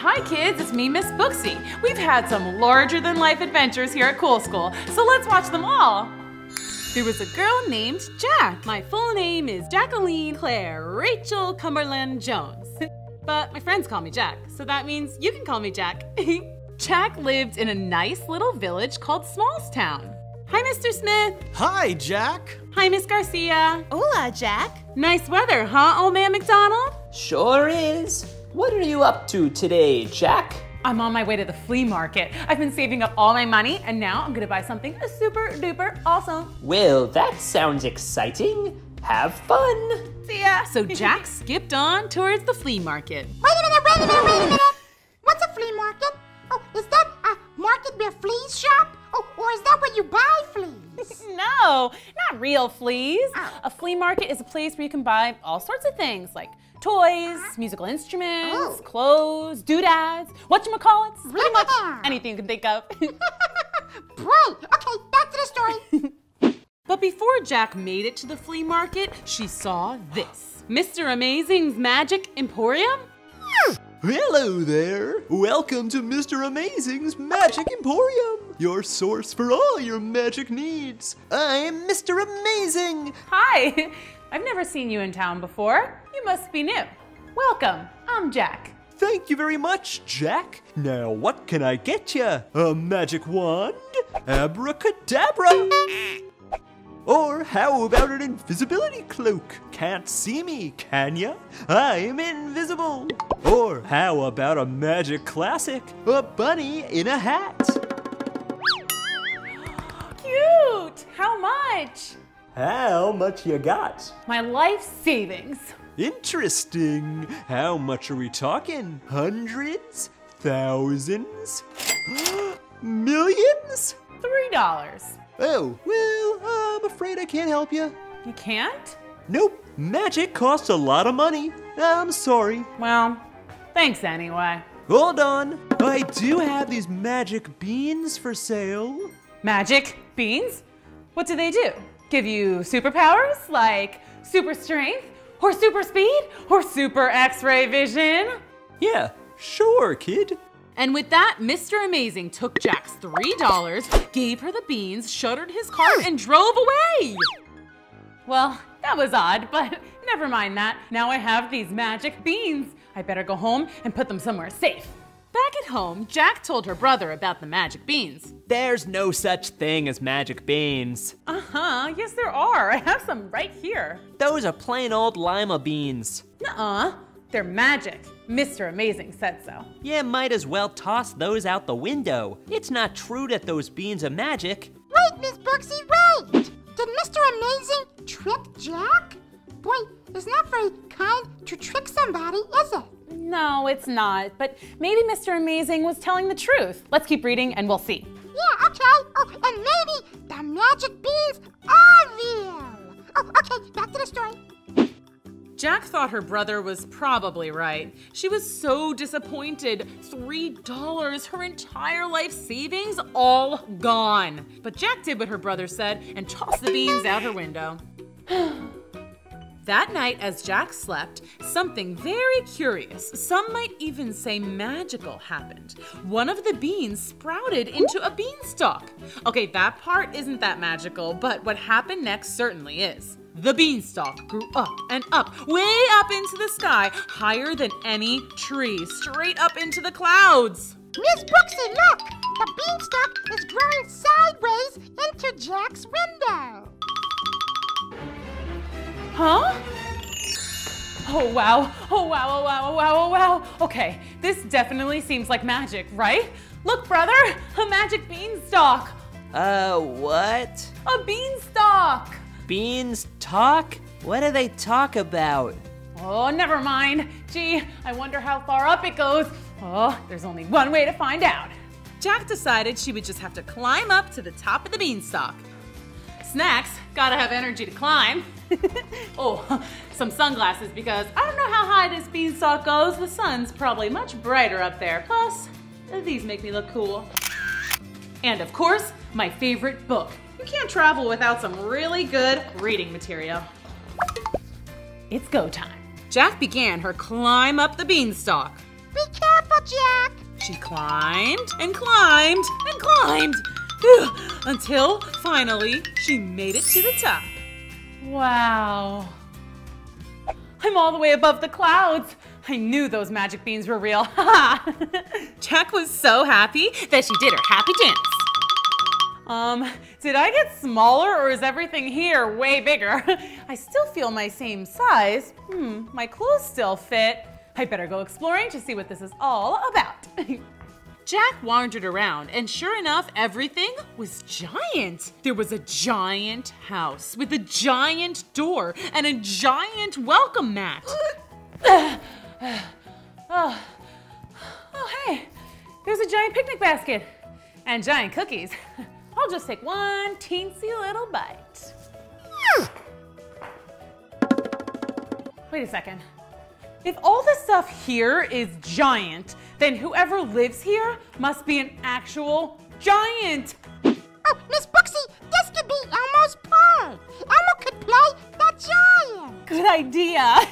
Hi kids, it's me, Miss Booksy. We've had some larger-than-life adventures here at Cool School, so let's watch them all. There was a girl named Jack. My full name is Jacqueline Claire Rachel Cumberland Jones. But my friends call me Jack, so that means you can call me Jack. Jack lived in a nice little village called Smallstown. Hi, Mr. Smith. Hi, Jack. Hi, Miss Garcia. Hola, Jack. Nice weather, huh, old man McDonald? Sure is. What are you up to today, Jack? I'm on my way to the flea market. I've been saving up all my money, and now I'm gonna buy something super duper awesome. Well, that sounds exciting. Have fun. See ya. So Jack skipped on towards the flea market. Wait a minute. What's a flea market? Oh, is that a market where fleas shop? Oh, or is that where you buy fleas? No, not real fleas. Oh. A flea market is a place where you can buy all sorts of things like toys, musical instruments, clothes, doodads, whatchamacallits, pretty much anything you can think of. Right, okay, back to the story. But before Jack made it to the flea market, she saw this. Mr. Amazing's Magic Emporium? Hello there. Welcome to Mr. Amazing's Magic Emporium, your source for all your magic needs. I'm Mr. Amazing. Hi, I've never seen you in town before. You must be new. Welcome, I'm Jack. Thank you very much, Jack. Now, what can I get you? A magic wand? Abracadabra! Or how about an invisibility cloak? Can't see me, can ya? I'm invisible. Or how about a magic classic? A bunny in a hat. Cute! How much? How much you got? My life savings. Interesting. How much are we talking? Hundreds? Thousands? Millions? $3. Oh, well, I'm afraid I can't help you. You can't? Nope, magic costs a lot of money. I'm sorry. Well, thanks anyway. Hold on, I do have these magic beans for sale. Magic beans? What do they do? Give you superpowers like super strength, or super speed, or super X-ray vision? Yeah, sure, kid. And with that, Mr. Amazing took Jack's $3, gave her the beans, shuttered his cart, and drove away. Well, that was odd, but never mind that. Now I have these magic beans. I better go home and put them somewhere safe. Back at home, Jack told her brother about the magic beans. There's no such thing as magic beans. Yes there are. I have some right here. Those are plain old lima beans. Nuh-uh, they're magic. Mr. Amazing said so. You might as well toss those out the window. It's not true that those beans are magic. Wait, Miss Booksy, wait! Did Mr. Amazing trick Jack? Boy, it's not very kind to trick somebody, is it? No, it's not, but maybe Mr. Amazing was telling the truth. Let's keep reading and we'll see. Yeah, okay. Oh, and maybe the magic beans are real. Oh, okay, back to the story. Jack thought her brother was probably right. She was so disappointed. $3, her entire life savings, all gone. But Jack did what her brother said and tossed the beans out her window. That night, as Jack slept, something very curious, some might even say magical, happened. One of the beans sprouted into a beanstalk. Okay, that part isn't that magical, but what happened next certainly is. The beanstalk grew up and up, way up into the sky, higher than any tree, straight up into the clouds. Miss Booksy, look! The beanstalk is growing sideways into Jack's window. Huh? Oh wow, oh wow, oh wow, oh wow, oh wow. Okay, this definitely seems like magic, right? Look, brother, a magic beanstalk. What? A beanstalk. Beans talk? What do they talk about? Oh, never mind. Gee, I wonder how far up it goes. Oh, there's only one way to find out. Jack decided she would just have to climb up to the top of the beanstalk. Snacks, gotta have energy to climb. Oh, some sunglasses because I don't know how high this beanstalk goes. The sun's probably much brighter up there. Plus, these make me look cool. And of course, my favorite book. You can't travel without some really good reading material. It's go time. Jack began her climb up the beanstalk. Be careful, Jack. She climbed and climbed and climbed phew, until finally she made it to the top. Wow. I'm all the way above the clouds. I knew those magic beans were real. Jack was so happy that she did her happy dance. Did I get smaller or is everything here way bigger? I still feel my same size. My clothes still fit. I better go exploring to see what this is all about. Jack wandered around and sure enough, everything was giant. There was a giant house with a giant door and a giant welcome mat. Oh, hey, there's a giant picnic basket and giant cookies. I'll just take one teensy little bite. Wait a second. If all this stuff here is giant, then whoever lives here must be an actual giant. Oh, Miss Booksy, this could be Elmo's part. Elmo could play the giant. Good idea.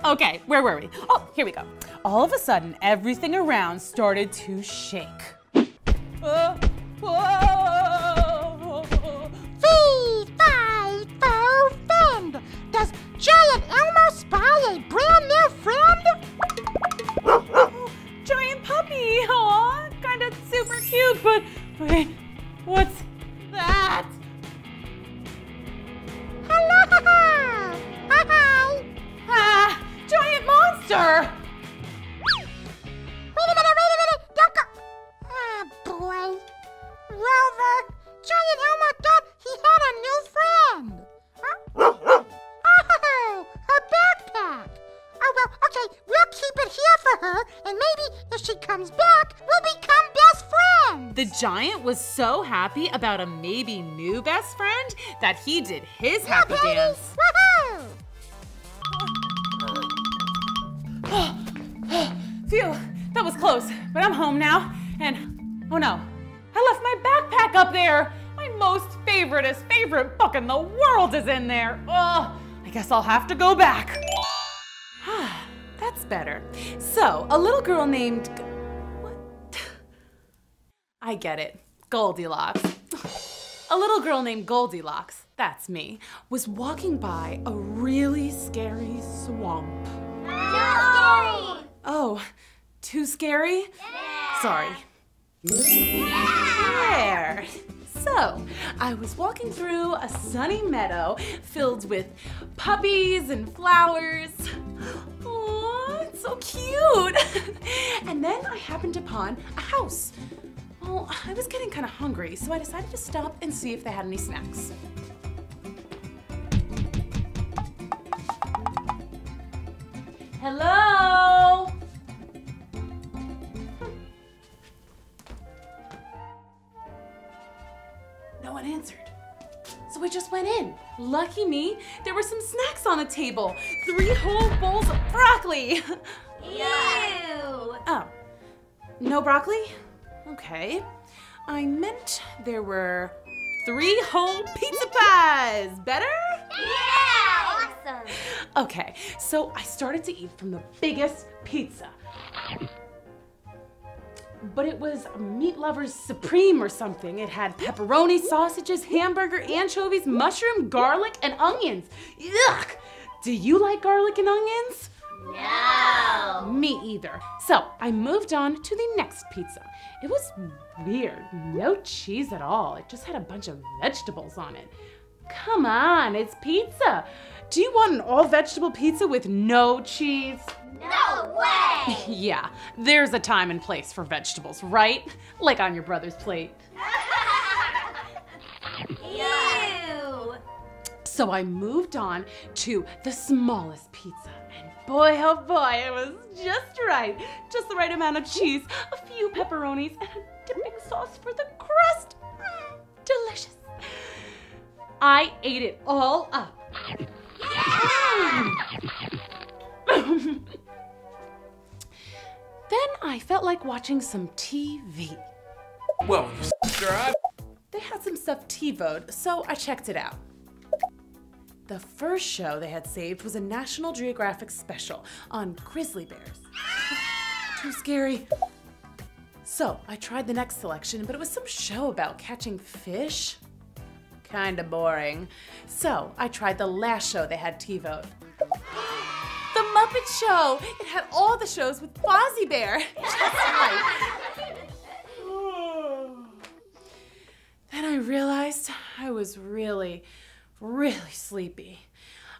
Okay, where were we? Oh, here we go. All of a sudden, everything around started to shake. Whoa. Fee, fi, fo, fend. Does giant Elmo spy a brand new friend? Giant puppy. Aw, kind of super cute, but wait, what's that? Hello! Hi! Ah, giant monster. Wait a minute! Don't go! Ah, boy. Rover, giant Elmo thought he had a new friend. Huh? Oh, her backpack. Oh, well, okay, we'll keep it here for her, and maybe if she comes back, we'll become best friends. The giant was so happy about a maybe new best friend that he did his happy baby. dance. Woohoo! Phew, that was close, but I'm home now, and oh no, I left my backpack up there. My most favorite book in the world is in there. Oh, I guess I'll have to go back. That's better. So, a little girl named... What? I get it. Goldilocks. A little girl named Goldilocks, that's me, was walking by a really scary swamp. No! Oh, too scary? Yeah. Sorry. There. So, I was walking through a sunny meadow filled with puppies and flowers. Oh, it's so cute. And then I happened upon a house. Well, I was getting kind of hungry, so I decided to stop and see if they had any snacks. Hello? No one answered. So I just went in. Lucky me, there were some snacks on the table. 3 whole bowls of broccoli. Ew! Oh, no broccoli? Okay. I meant there were 3 whole pizza pies. Better? Yeah! Awesome! Okay, so I started to eat from the biggest pizza. But it was Meat Lovers Supreme or something. It had pepperoni, sausages, hamburger, anchovies, mushroom, garlic, and onions. Yuck! Do you like garlic and onions? No! Me either. So I moved on to the next pizza. It was weird. No cheese at all. It just had a bunch of vegetables on it. Come on, it's pizza. Do you want an all-vegetable pizza with no cheese? No way! Yeah, there's a time and place for vegetables, right? Like on your brother's plate. Ew! So I moved on to the smallest pizza. And boy, oh boy, it was just right. Just the right amount of cheese, a few pepperonis, and a dipping sauce for the crust. Delicious. I ate it all up. Then I felt like watching some TV. Well, you subscribe. They had some stuff TiVo'd, so I checked it out. The first show they had saved was a National Geographic special on grizzly bears. Too scary. So I tried the next selection, but it was some show about catching fish. Kinda boring. So I tried the last show they had TiVoed. The Muppet Show! It had all the shows with Fozzie Bear. Just right. Then I realized I was really sleepy.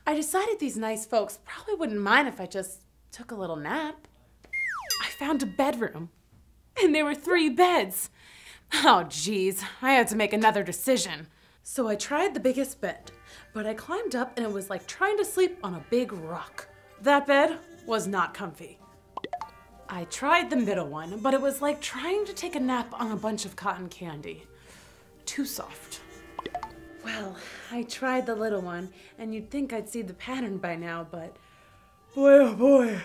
I decided these nice folks probably wouldn't mind if I just took a little nap. I found a bedroom, and there were 3 beds. Oh geez, I had to make another decision. So I tried the biggest bed, but I climbed up and it was like trying to sleep on a big rock. That bed was not comfy. I tried the middle one, but it was like trying to take a nap on a bunch of cotton candy. Too soft. Well, I tried the little one, and you'd think I'd see the pattern by now, but boy, oh boy,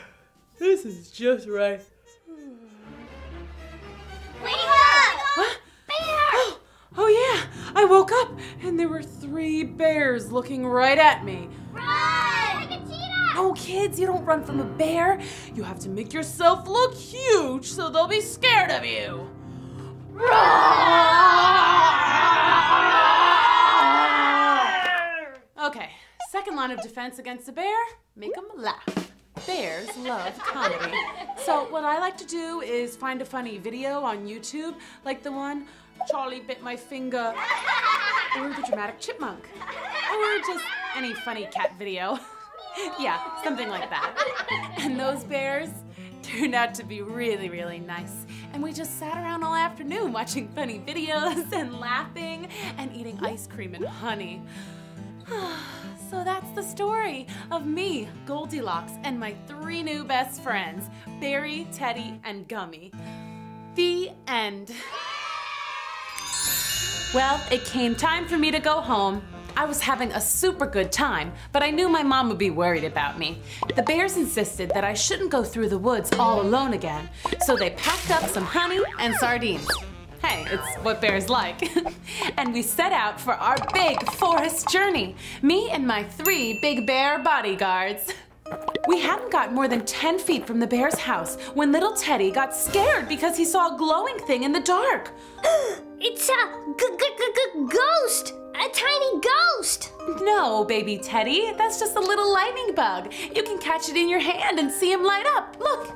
this is just right. Wake up! What? Bear! Oh yeah, I woke up, and there were 3 bears looking right at me. Run! Like a cheetah! Oh kids, you don't run from a bear. You have to make yourself look huge so they'll be scared of you. Okay, second line of defense against a bear, make them laugh. Bears love comedy. So what I like to do is find a funny video on YouTube, like the one, Charlie bit my finger, or the dramatic chipmunk, or just any funny cat video. Yeah, something like that. And those bears turned out to be really nice. And we just sat around all afternoon watching funny videos and laughing and eating ice cream and honey. So that's the story of me, Goldilocks, and my 3 new best friends, Barry, Teddy, and Gummy. The end. Well, it came time for me to go home. I was having a super good time, but I knew my mom would be worried about me. The bears insisted that I shouldn't go through the woods all alone again, so they packed up some honey and sardines. Hey, it's what bears like. And we set out for our big forest journey, me and my 3 big bear bodyguards. We hadn't got more than 10 feet from the bear's house when little Teddy got scared because he saw a glowing thing in the dark. It's a ghost! A tiny ghost! No, baby Teddy, that's just a little lightning bug. You can catch it in your hand and see him light up. Look.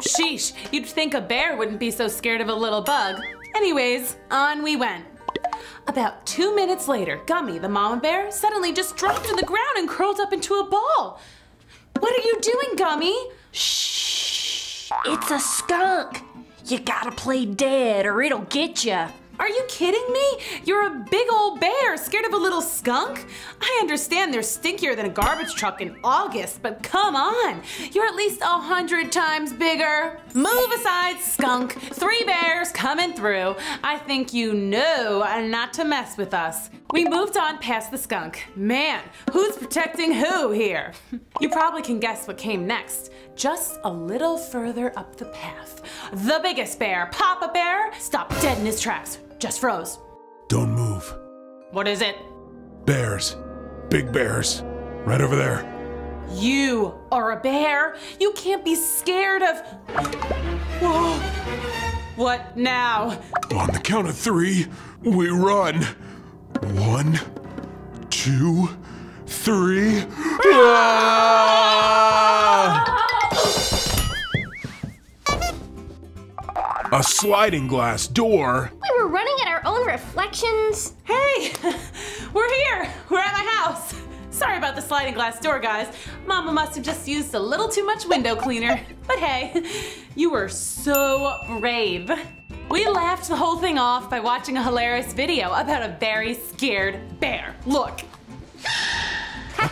Sheesh, you'd think a bear wouldn't be so scared of a little bug. Anyways, on we went. About 2 minutes later, Gummy, the mama bear, suddenly just dropped to the ground and curled up into a ball. What are you doing, Gummy? Shh, it's a skunk. You gotta play dead or it'll get ya. Are you kidding me? You're a big old bear scared of a little skunk? I understand they're stinkier than a garbage truck in August, but come on. You're at least 100 times bigger. Move aside, skunk. 3 bears coming through. I think you know not to mess with us. We moved on past the skunk. Man, who's protecting who here? You probably can guess what came next. Just a little further up the path. The biggest bear, Papa Bear, stopped dead in his tracks. Just froze. Don't move. What is it? Bears. Big bears. Right over there. You are a bear. You can't be scared of... Whoa. What now? On the count of 3, we run. 1, 2, 3. Ah! A sliding glass door. We were running at our own reflections. Hey, we're here. We're at my house. Sorry about the sliding glass door, guys. Mama must have just used a little too much window cleaner. But hey, you were so brave. We laughed the whole thing off by watching a hilarious video about a very scared bear. Look.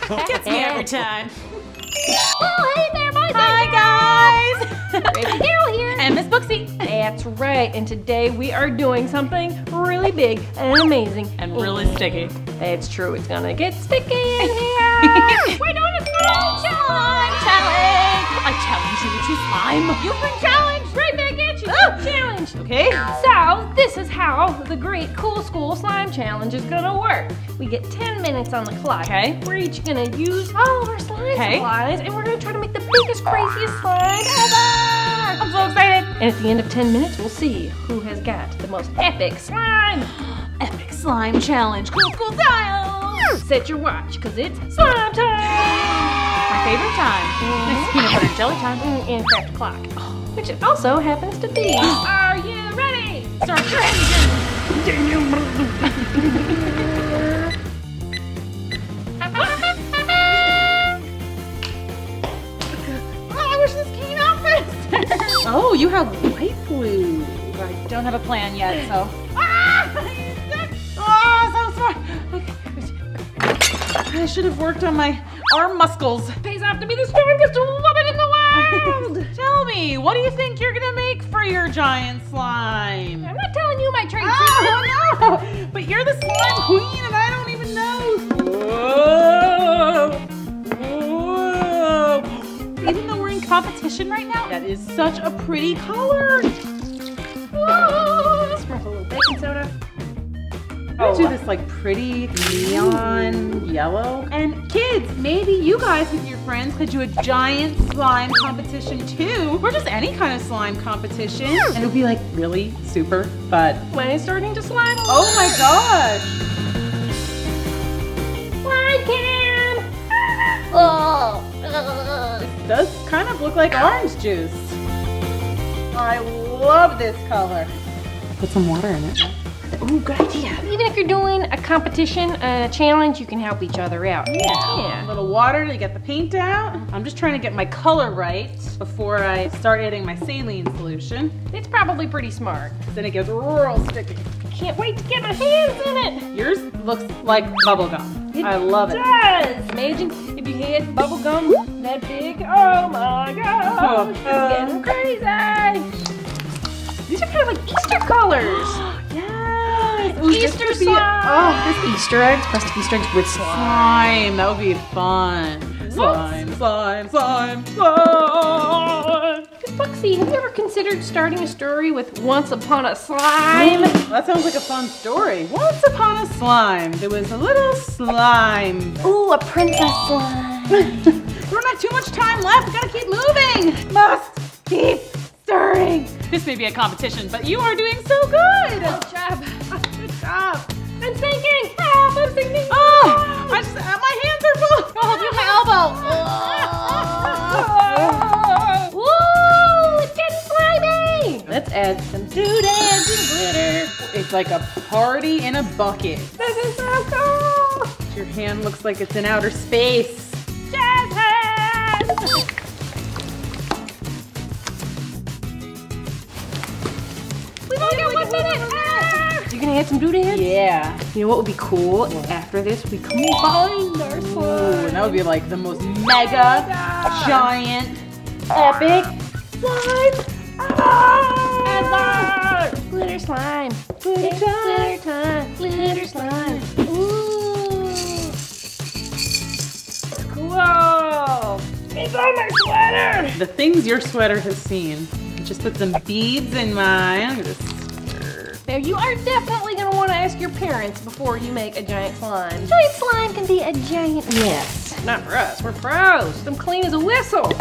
Gets me every time. Oh, hey there, boys. Hi, guys. Baby Daryl here. And Miss Booksy. That's right, and today we are doing something really big and amazing. And really sticky. That's true, it's gonna get sticky in here. We're doing a slime challenge. I challenge you to slime. You've been challenged right back at you. Challenge. challenge, okay? So, this is how the Great Cool School Slime Challenge is gonna work. We get 10 minutes on the clock. Okay. We're each gonna use all of our slime Okay. supplies, and we're gonna try to make the biggest, craziest slime ever! I'm so excited. And at the end of 10 minutes, we'll see who has got the most epic slime. Epic slime challenge, cool school style. Set your watch, because it's slime time! My favorite time. Next peanut butter and jelly time. And craft o'clock, which it also happens to be. Are you ready? Start your engine. I wish this came out faster. Oh, you have white glue. I don't have a plan yet, so. Oh, so smart. I should have worked on my arm muscles. Pays off to be the strongest woman in the world! Tell me, what do you think you're gonna make for your giant slime? I'm not telling you my trade secret. Oh no! But you're the slime queen and I don't even know. Whoa! Whoa! Even though we're in competition right now, that is such a pretty color. Whoa! Sprinkle a little baking soda. Let's do this like pretty neon yellow. And kids, maybe you guys with your friends could do a giant slime competition too. Or just any kind of slime competition. And it would be like really super fun. Mine's starting to slime. Oh my gosh! Slime can! It does kind of look like orange juice. I love this color. Put some water in it. Ooh, good idea. Even if you're doing a competition, a challenge, you can help each other out. A little water to get the paint out. I'm just trying to get my color right before I start adding my saline solution. It's probably pretty smart. Then it gets real sticky. Can't wait to get my hands in it. Yours looks like bubble gum. I love it. Does. Imagine if you had bubble gum that big. Oh my gosh. It's getting crazy. These are kind of like Easter colors. Ooh, Easter this could be- slime. Oh, this Easter eggs, frosted Easter eggs with slime. That would be fun. Slime, slime, slime, slime. Bugsy, have you ever considered starting a story with Once Upon a Slime? That sounds like a fun story. Once upon a slime, there was a little slime. Ooh, a princess slime. We don't have too much time left. We gotta keep moving. Must keep stirring. This may be a competition, but you are doing so good. Good job. Good job. I'm sinking. Help, I'm sinking. Oh, my hands are full. Oh, do my elbow. Woo, it's getting slimy. Let's add some doodads and glitter. It's like a party in a bucket. This is so cool. Your hand looks like it's in outer space. Jazz hands. We've only got 1 minute. You're gonna add some doodads? Yeah. You know what would be cool? After this, we combine our Ooh, slime. and that would be like the most mega, giant, epic slime ever. Glitter slime. Glitter It's time. glitter time. Glitter slime. Ooh. Cool. It's on my sweater. The things your sweater has seen. Just put some beads in mine. Look at this. Now you are definitely gonna want to ask your parents before you make a giant slime. Giant slime can be a giant mess. Not for us, we're pros. I'm clean as a whistle.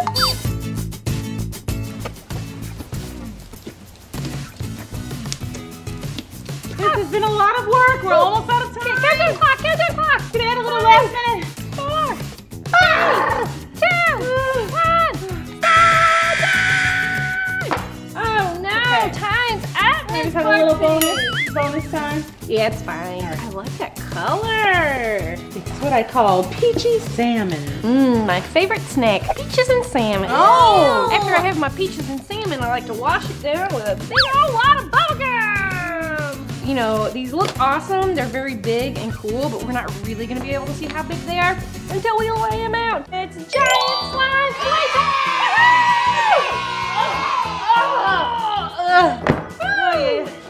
This has been a lot of work. We're almost out of time. Countdown clock, countdown clock. Can I add a little last minute? 4, 3, 2, 1. Oh no, Okay. time's up. I Miss just had a little Bugsy. bonus time. Yeah, it's fine. I like that color. It's what I call peachy salmon. My favorite snack, peaches and salmon. Oh. After I have my peaches and salmon, I like to wash it down with a big old lot of bubblegum. You know, these look awesome. They're very big and cool, but we're not really gonna be able to see how big they are until we lay them out. It's giant slime playtime!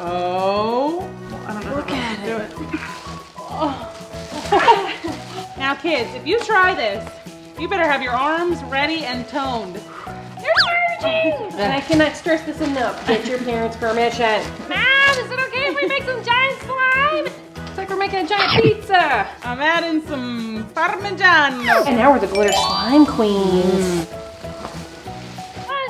Oh. I don't know. Look at do it. Now, kids, if you try this, you better have your arms ready and toned. They're starting stretching! And I cannot stress this enough. Get your parents' permission. Mom, is it okay if we make some giant slime? It's like we're making a giant pizza. I'm adding some Parmigiano. And now we're the glitter slime queens. 1,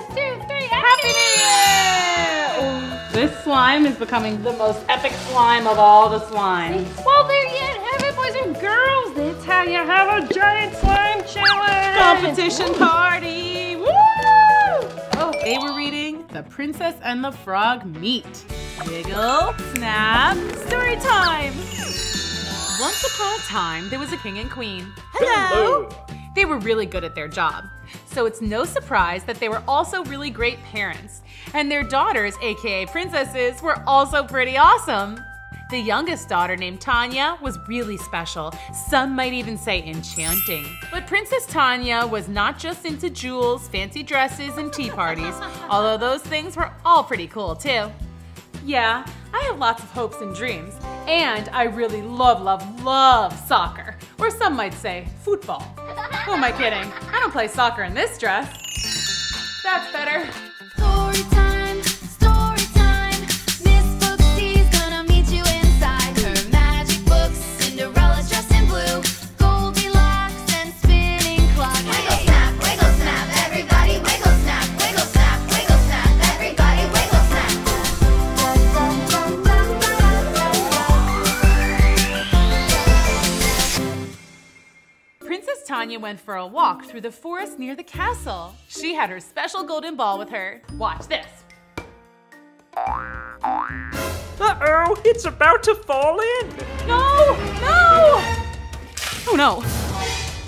2, 3, Happy New Year! This slime is becoming the most epic slime of all the slimes. Well, there you have it, boys and girls. That's how you have a giant slime challenge. Competition party! Woo! Oh, they were reading The Princess and the Frog Meet. Wiggle, snap, story time! Once upon a time, there was a king and queen. Hello! They were really good at their job. So it's no surprise that they were also really great parents. And their daughters, aka princesses, were also pretty awesome. The youngest daughter, named Tanya, was really special. Some might even say enchanting. But Princess Tanya was not just into jewels, fancy dresses, and tea parties, although those things were all pretty cool too. Yeah, I have lots of hopes and dreams, and I really love soccer, or some might say football. Who am I kidding? I don't play soccer in this dress. That's better. Story time, Miss Booksy's gonna meet you inside her magic books. Cinderella's dressed in blue, Goldilocks and spinning clock. Wiggle snap, everybody wiggle snap, everybody wiggle snap. Princess Tanya went for a walk through the forest near the castle. She had her special golden ball with her. Watch this. Uh-oh, it's about to fall in. No! Oh no!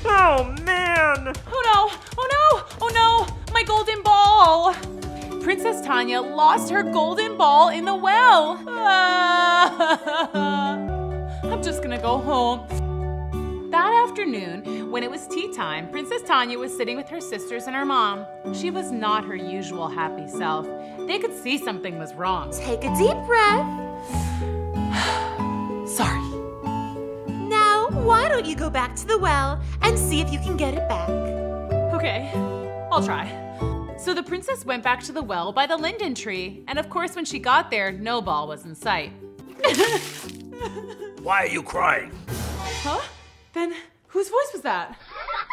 Oh, man. Oh no! My golden ball! Princess Tanya lost her golden ball in the well. I'm just gonna go home. That afternoon, when it was tea time, Princess Tanya was sitting with her sisters and her mom. She was not her usual happy self. They could see something was wrong. Take a deep breath. Sorry. Now, why don't you go back to the well and see if you can get it back? Okay, I'll try. So the princess went back to the well by the linden tree, and of course when she got there, no ball was in sight. Why are you crying? Huh? Then whose voice was that?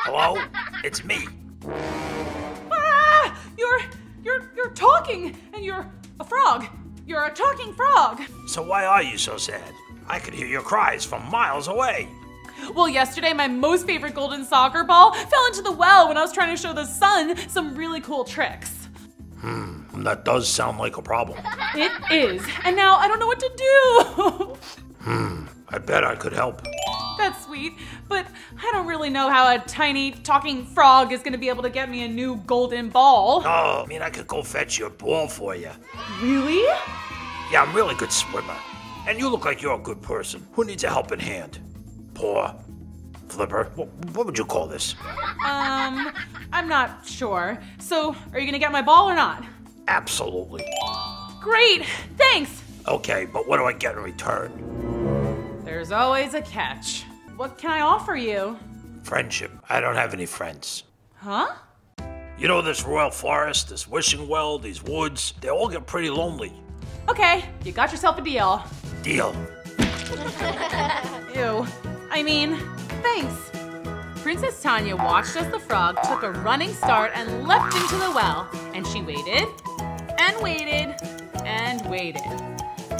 Hello? It's me. Ah! You're talking, and you're a frog. You're a talking frog. So why are you so sad? I could hear your cries from miles away. Well, yesterday my most favorite golden soccer ball fell into the well when I was trying to show the sun some really cool tricks. That does sound like a problem. It is, and now I don't know what to do. I bet I could help. That's sweet, but I don't really know how a tiny talking frog is gonna be able to get me a new golden ball. Oh, I mean, I could go fetch your ball for you. Really? Yeah, I'm a really good swimmer. And you look like you're a good person who needs a helping hand. Paw, flipper, what would you call this? I'm not sure. So, are you gonna get my ball or not? Absolutely. Great, thanks. Okay, but what do I get in return? There's always a catch. What can I offer you? Friendship. I don't have any friends. Huh? You know this royal forest, this wishing well, these woods, they all get pretty lonely. Okay, you got yourself a deal. Deal. Ew. I mean, thanks. Princess Tanya watched as the frog took a running start and leapt into the well. And she waited, and waited, and waited.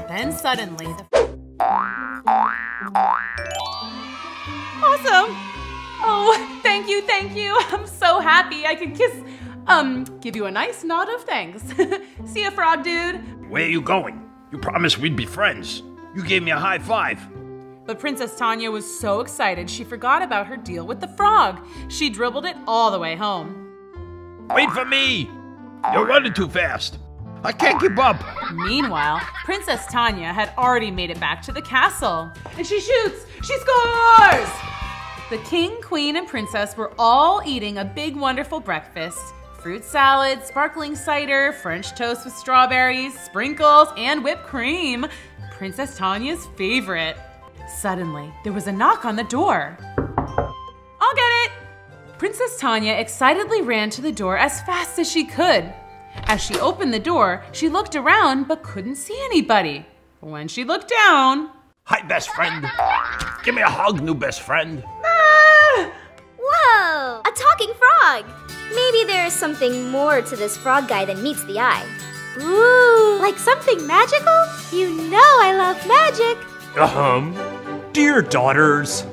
Then suddenly Awesome! Oh, thank you. I'm so happy I could give you a nice nod of thanks. See ya, frog dude. Where are you going? You promised we'd be friends. You gave me a high five. But Princess Tanya was so excited she forgot about her deal with the frog. She dribbled it all the way home. Wait for me! You're running too fast. I can't keep up. Meanwhile, Princess Tanya had already made it back to the castle. And she shoots! She scores! The king, queen, and princess were all eating a big, wonderful breakfast. Fruit salad, sparkling cider, French toast with strawberries, sprinkles, and whipped cream. Princess Tanya's favorite. Suddenly, there was a knock on the door. I'll get it! Princess Tanya excitedly ran to the door as fast as she could. As she opened the door, she looked around but couldn't see anybody. When she looked down... Hi, best friend. Give me a hug, new best friend. Whoa! A talking frog! Maybe there's something more to this frog guy than meets the eye. Ooh, like something magical? You know I love magic. Dear daughters,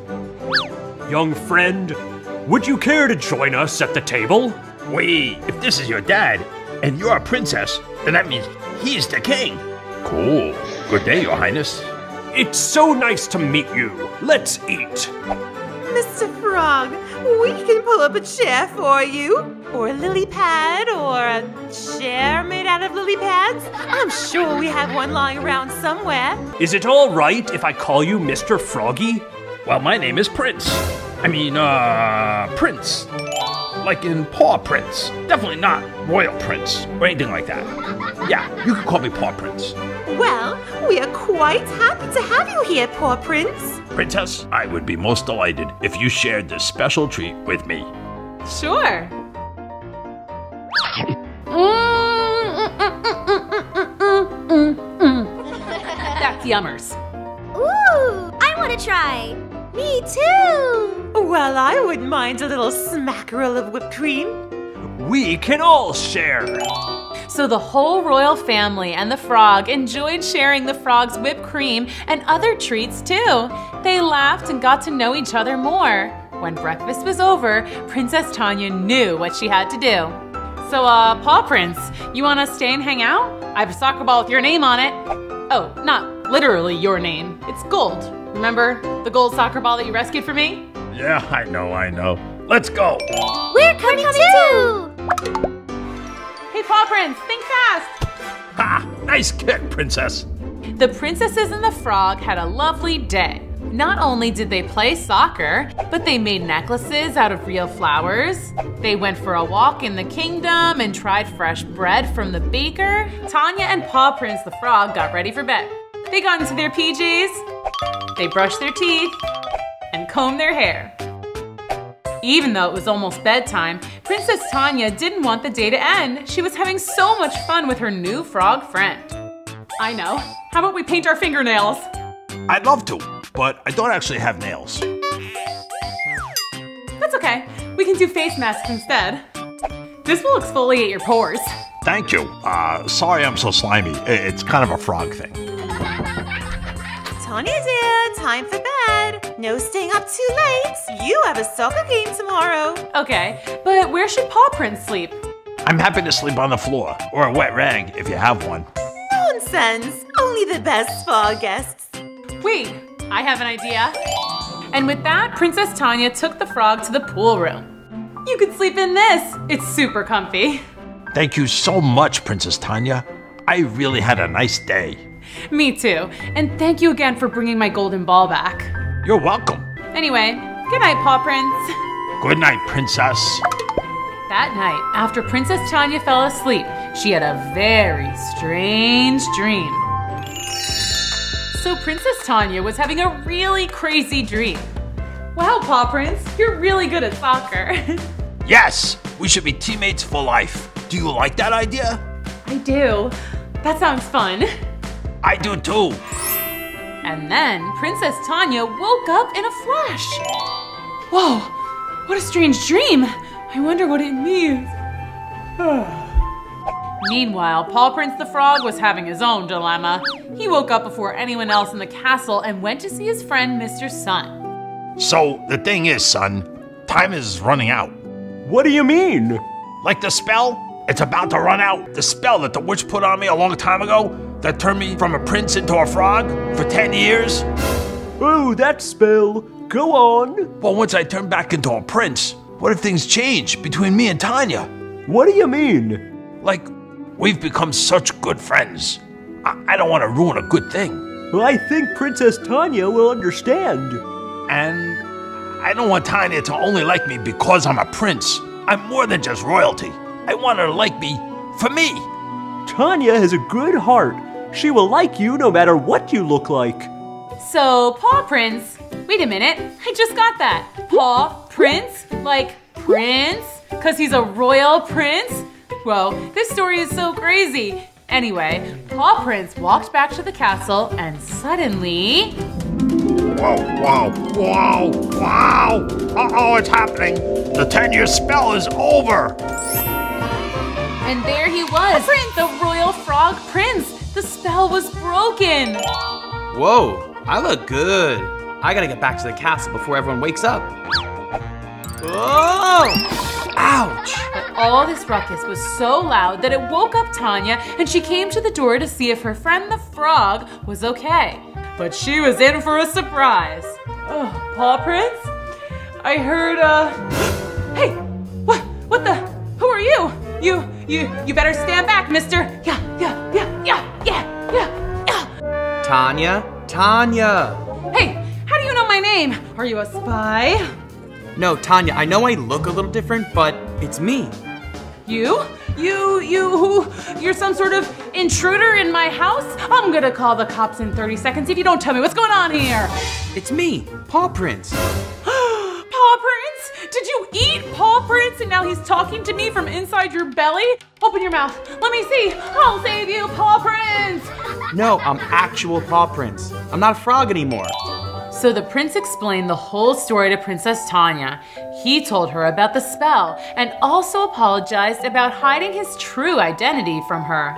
young friend, would you care to join us at the table? Wait, if this is your dad, and you're a princess, then that means he's the king. Cool. Good day, Your Highness. It's so nice to meet you. Let's eat. Mr. Frog, we can pull up a chair for you. Or a lily pad, or a chair made out of lily pads. I'm sure we have one lying around somewhere. Is it all right if I call you Mr. Froggy? Well, my name is Prince. Prince. Like in Paw Prince. Definitely not Royal Prince or anything like that. Yeah, you can call me Paw Prince. Well, we are quite happy to have you here, Paw Prince. Princess, I would be most delighted if you shared this special treat with me. Sure. That's yummers. Ooh, I want to try. Me too. Well, I wouldn't mind a little smackerel of whipped cream. We can all share. So the whole royal family and the frog enjoyed sharing the frog's whipped cream and other treats too. They laughed and got to know each other more. When breakfast was over, Princess Tanya knew what she had to do. So, Paw Prince, you want to stay and hang out? I have a soccer ball with your name on it. Oh, not literally your name. It's gold. Remember the gold soccer ball that you rescued for me? Yeah, I know. Let's go. We're coming too. Hey, Paw Prince, think fast. Ha! Nice kick, Princess. The princesses and the frog had a lovely day. Not only did they play soccer, but they made necklaces out of real flowers. They went for a walk in the kingdom and tried fresh bread from the baker. Tanya and Paw Prince the frog got ready for bed. They got into their PJs, they brushed their teeth, and combed their hair. Even though it was almost bedtime, Princess Tanya didn't want the day to end. She was having so much fun with her new frog friend. I know. How about we paint our fingernails? I'd love to, but I don't actually have nails. That's okay. We can do face masks instead. This will exfoliate your pores. Thank you. Sorry I'm so slimy. It's kind of a frog thing. Tanya dear, time for bed. No staying up too late. You have a soccer game tomorrow. Okay, but where should Paw Prince sleep? I'm happy to sleep on the floor, or a wet rag if you have one. Nonsense. Only the best spa guests. Wait, I have an idea. And with that, Princess Tanya took the frog to the pool room. You could sleep in this. It's super comfy. Thank you so much, Princess Tanya. I really had a nice day. Me too. And thank you again for bringing my golden ball back. You're welcome. Anyway, good night, Paw Prince. Good night, Princess. That night, after Princess Tanya fell asleep, she had a very strange dream. So Princess Tanya was having a really crazy dream. Wow, Paw Prince, you're really good at soccer. Yes, we should be teammates for life. Do you like that idea? I do. That sounds fun. I do too. And then Princess Tanya woke up in a flash. Whoa, what a strange dream. I wonder what it means. Meanwhile, Paw Prince the Frog was having his own dilemma. He woke up before anyone else in the castle and went to see his friend Mr. Sun. So, the thing is, son, time is running out. What do you mean? Like the spell? It's about to run out. The spell that the witch put on me a long time ago that turned me from a prince into a frog for 10 years. Oh, that spell. Go on. Well, once I turn back into a prince, what if things change between me and Tanya? What do you mean? Like, we've become such good friends. I don't want to ruin a good thing. Well, I think Princess Tanya will understand. And I don't want Tanya to only like me because I'm a prince. I'm more than just royalty. I want her to like me for me. Tanya has a good heart. She will like you no matter what you look like. So, Paw Prince, wait a minute, I just got that. Paw Prince, like prince, because he's a royal prince? Whoa, this story is so crazy. Anyway, Paw Prince walked back to the castle and suddenly... Whoa, whoa, whoa, wow! Uh-oh, it's happening. The 10-year spell is over. And there he was, the Royal Frog Prince. The spell was broken. Whoa, I look good. I gotta get back to the castle before everyone wakes up. Whoa! Ouch! But all this ruckus was so loud that it woke up Tanya, and she came to the door to see if her friend the frog was okay. But she was in for a surprise. Oh, Paw Prince? I heard, Hey, what the? Who are you? You better stand back, mister. Yeah. Tanya! Hey, how do you know my name? Are you a spy? No, Tanya, I know I look a little different, but it's me. You're some sort of intruder in my house? I'm gonna call the cops in 30 seconds if you don't tell me what's going on here. It's me, Paw Prince. Paw Prince? Did you eat Paw Prince and now he's talking to me from inside your belly? Open your mouth. Let me see. I'll save you, Paw Prince. No, I'm actual Paw Prince. I'm not a frog anymore. So the prince explained the whole story to Princess Tanya. He told her about the spell and also apologized about hiding his true identity from her.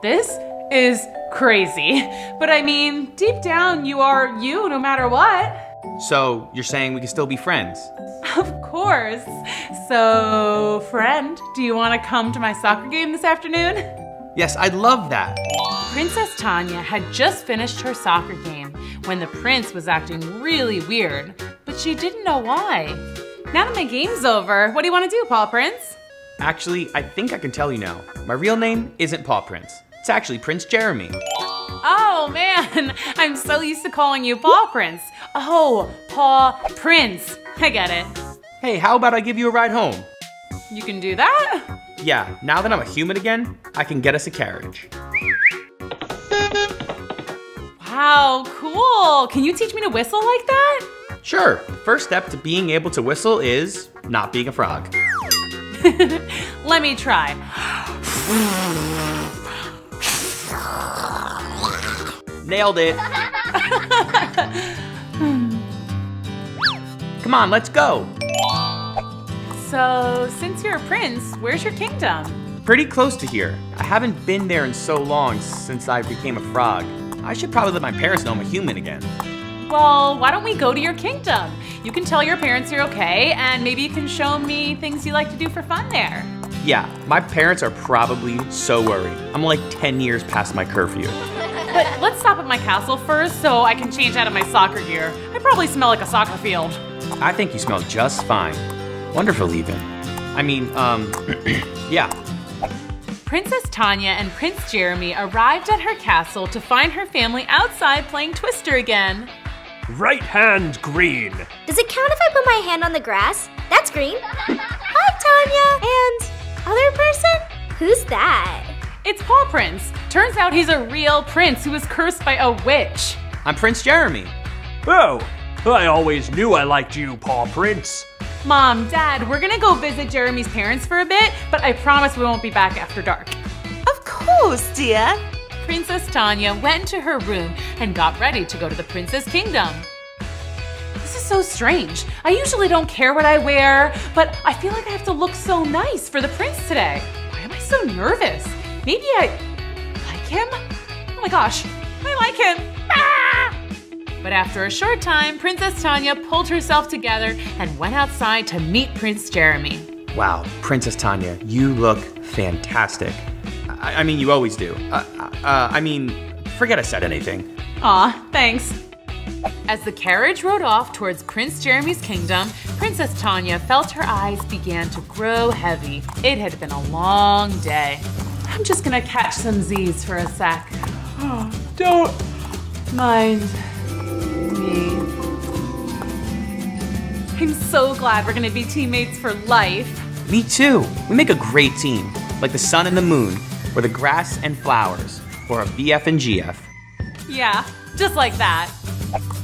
This is crazy. But I mean, deep down, you are you no matter what. So you're saying we can still be friends? Of course. So, friend, do you want to come to my soccer game this afternoon? Yes, I'd love that. Princess Tanya had just finished her soccer game when the prince was acting really weird, but she didn't know why. Now that my game's over, what do you want to do, Paw Prince? Actually, I think I can tell you now. My real name isn't Paw Prince. It's actually Prince Jeremy. Oh man, I'm so used to calling you Paw Prince. Oh, Paw Prince. I get it. Hey, how about I give you a ride home? You can do that? Yeah, now that I'm a human again, I can get us a carriage. Wow, cool. Can you teach me to whistle like that? Sure. First step to being able to whistle is not being a frog. Let me try. Nailed it. Come on, let's go. So, since you're a prince, where's your kingdom? Pretty close to here. I haven't been there in so long since I became a frog. I should probably let my parents know I'm a human again. Well, why don't we go to your kingdom? You can tell your parents you're okay, and maybe you can show me things you like to do for fun there. Yeah, my parents are probably so worried. I'm like 10 years past my curfew. But let's stop at my castle first so I can change out of my soccer gear. I probably smell like a soccer field. I think you smell just fine. Wonderful even. I mean, yeah. Princess Tanya and Prince Jeremy arrived at her castle to find her family outside playing Twister again. Right hand green. Does it count if I put my hand on the grass? That's green. Hi, Tanya. And other person? Who's that? It's Paw Prince. Turns out he's a real prince who was cursed by a witch. I'm Prince Jeremy. Oh, I always knew I liked you, Paw Prince. Mom, Dad, we're gonna go visit Jeremy's parents for a bit, but I promise we won't be back after dark. Of course, dear. Princess Tanya went into her room and got ready to go to the Prince's Kingdom. This is so strange. I usually don't care what I wear, but I feel like I have to look so nice for the prince today. Why am I so nervous? Maybe I like him? Oh my gosh, I like him. Ah! But after a short time, Princess Tanya pulled herself together and went outside to meet Prince Jeremy. Wow, Princess Tanya, you look fantastic. I mean, you always do. I mean, forget I said anything. Aw, thanks. As the carriage rode off towards Prince Jeremy's kingdom, Princess Tanya felt her eyes began to grow heavy. It had been a long day. I'm just gonna catch some Z's for a sec. Oh, don't mind me. I'm so glad we're gonna be teammates for life. Me too. We make a great team, like the sun and the moon, or the grass and flowers, or a BF and GF. Yeah, just like that.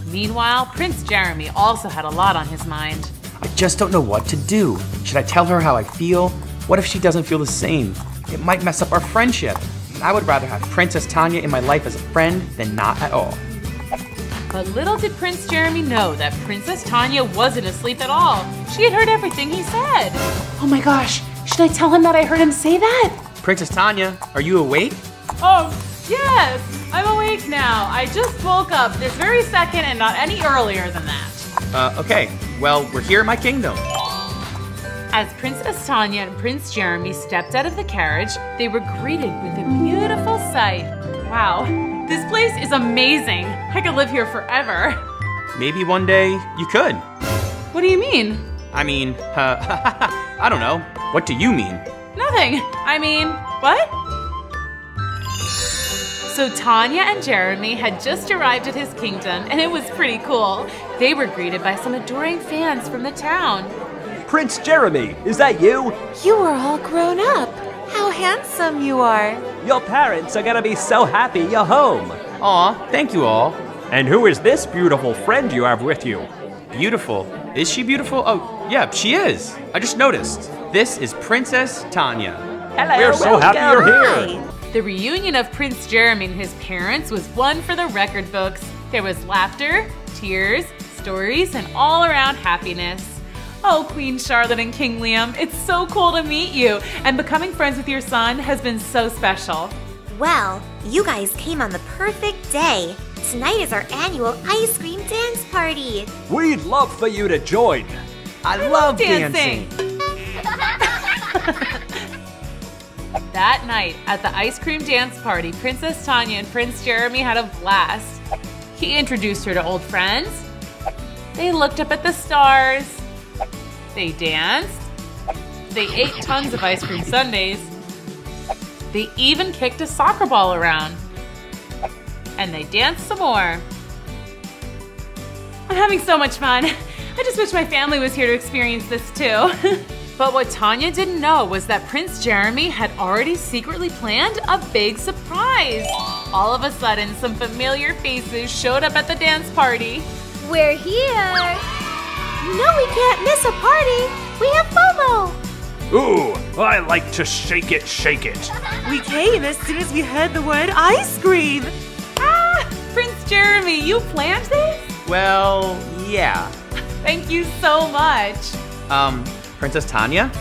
Meanwhile, Prince Jeremy also had a lot on his mind. I just don't know what to do. Should I tell her how I feel? What if she doesn't feel the same? It might mess up our friendship. I would rather have Princess Tanya in my life as a friend than not at all. But little did Prince Jeremy know that Princess Tanya wasn't asleep at all. She had heard everything he said. Oh my gosh, should I tell him that I heard him say that? Princess Tanya, are you awake? Oh, yes, I'm awake now. I just woke up this very second and not any earlier than that. Okay, well, we're here in my kingdom. As Princess Tanya and Prince Jeremy stepped out of the carriage, they were greeted with a beautiful sight. Wow, this place is amazing. I could live here forever. Maybe one day you could. What do you mean? I mean, I don't know. What do you mean? Nothing. I mean, what? So Tanya and Jeremy had just arrived at his kingdom, and it was pretty cool. They were greeted by some adoring fans from the town. Prince Jeremy, is that you? You are all grown up. How handsome you are. Your parents are gonna be so happy you're home. Aw, thank you all. And who is this beautiful friend you have with you? Beautiful? Is she beautiful? Oh, yeah, she is. I just noticed. This is Princess Tanya. Hello, we're so happy you're here. The reunion of Prince Jeremy and his parents was one for the record books. There was laughter, tears, stories, and all-around happiness. Oh, Queen Charlotte and King Liam, it's so cool to meet you, and becoming friends with your son has been so special. Well, you guys came on the perfect day. Tonight is our annual ice cream dance party. We'd love for you to join. I love dancing. That night, at the ice cream dance party, Princess Tanya and Prince Jeremy had a blast. He introduced her to old friends. They looked up at the stars. They danced. They ate tons of ice cream sundaes. They even kicked a soccer ball around. And they danced some more. I'm having so much fun. I just wish my family was here to experience this too. But what Tanya didn't know was that Prince Jeremy had already secretly planned a big surprise. All of a sudden, some familiar faces showed up at the dance party. We're here. No, we can't miss a party. We have FOMO. Ooh, I like to shake it, shake it. We came as soon as we heard the word ice cream. Ah, Prince Jeremy, you planned this? Well, yeah. Thank you so much. Princess Tanya?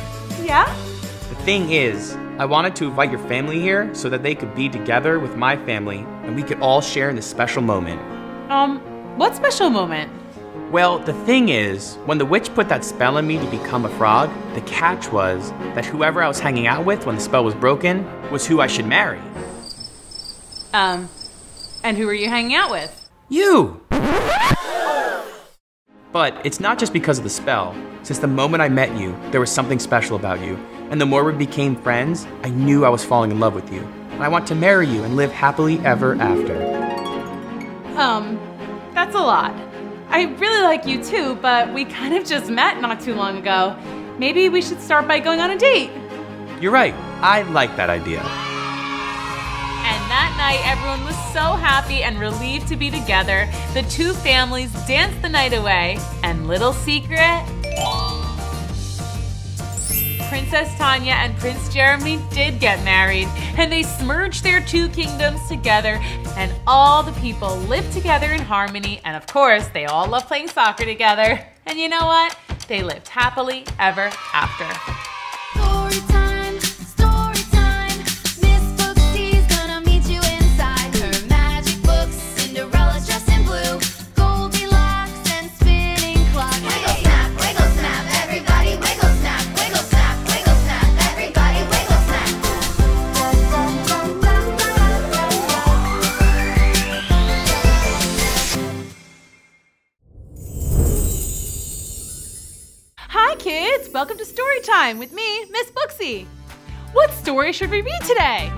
Yeah? The thing is, I wanted to invite your family here so that they could be together with my family and we could all share in this special moment. What special moment? Well, the thing is, when the witch put that spell on me to become a frog, the catch was that whoever I was hanging out with when the spell was broken was who I should marry. And who were you hanging out with? You! But it's not just because of the spell. Since the moment I met you, there was something special about you. And the more we became friends, I knew I was falling in love with you. And I want to marry you and live happily ever after. That's a lot. I really like you too, but we kind of just met not too long ago. Maybe we should start by going on a date. You're right. I like that idea. And that night, everyone was so happy and relieved to be together. The two families danced the night away. And little secret, Princess Tanya and Prince Jeremy did get married. And they merged their two kingdoms together. And all the people lived together in harmony. And of course, they all love playing soccer together. And you know what? They lived happily ever after. Story time, story time. Miss Booksy's gonna meet you inside her magic books. Cinderella's dressed in blue, Goldilocks and spinning clock. Wiggle snap, everybody wiggle snap, wiggle snap, everybody wiggle snap. Hi kids, welcome to Story Time with me, Miss Booksy. What story should we read today?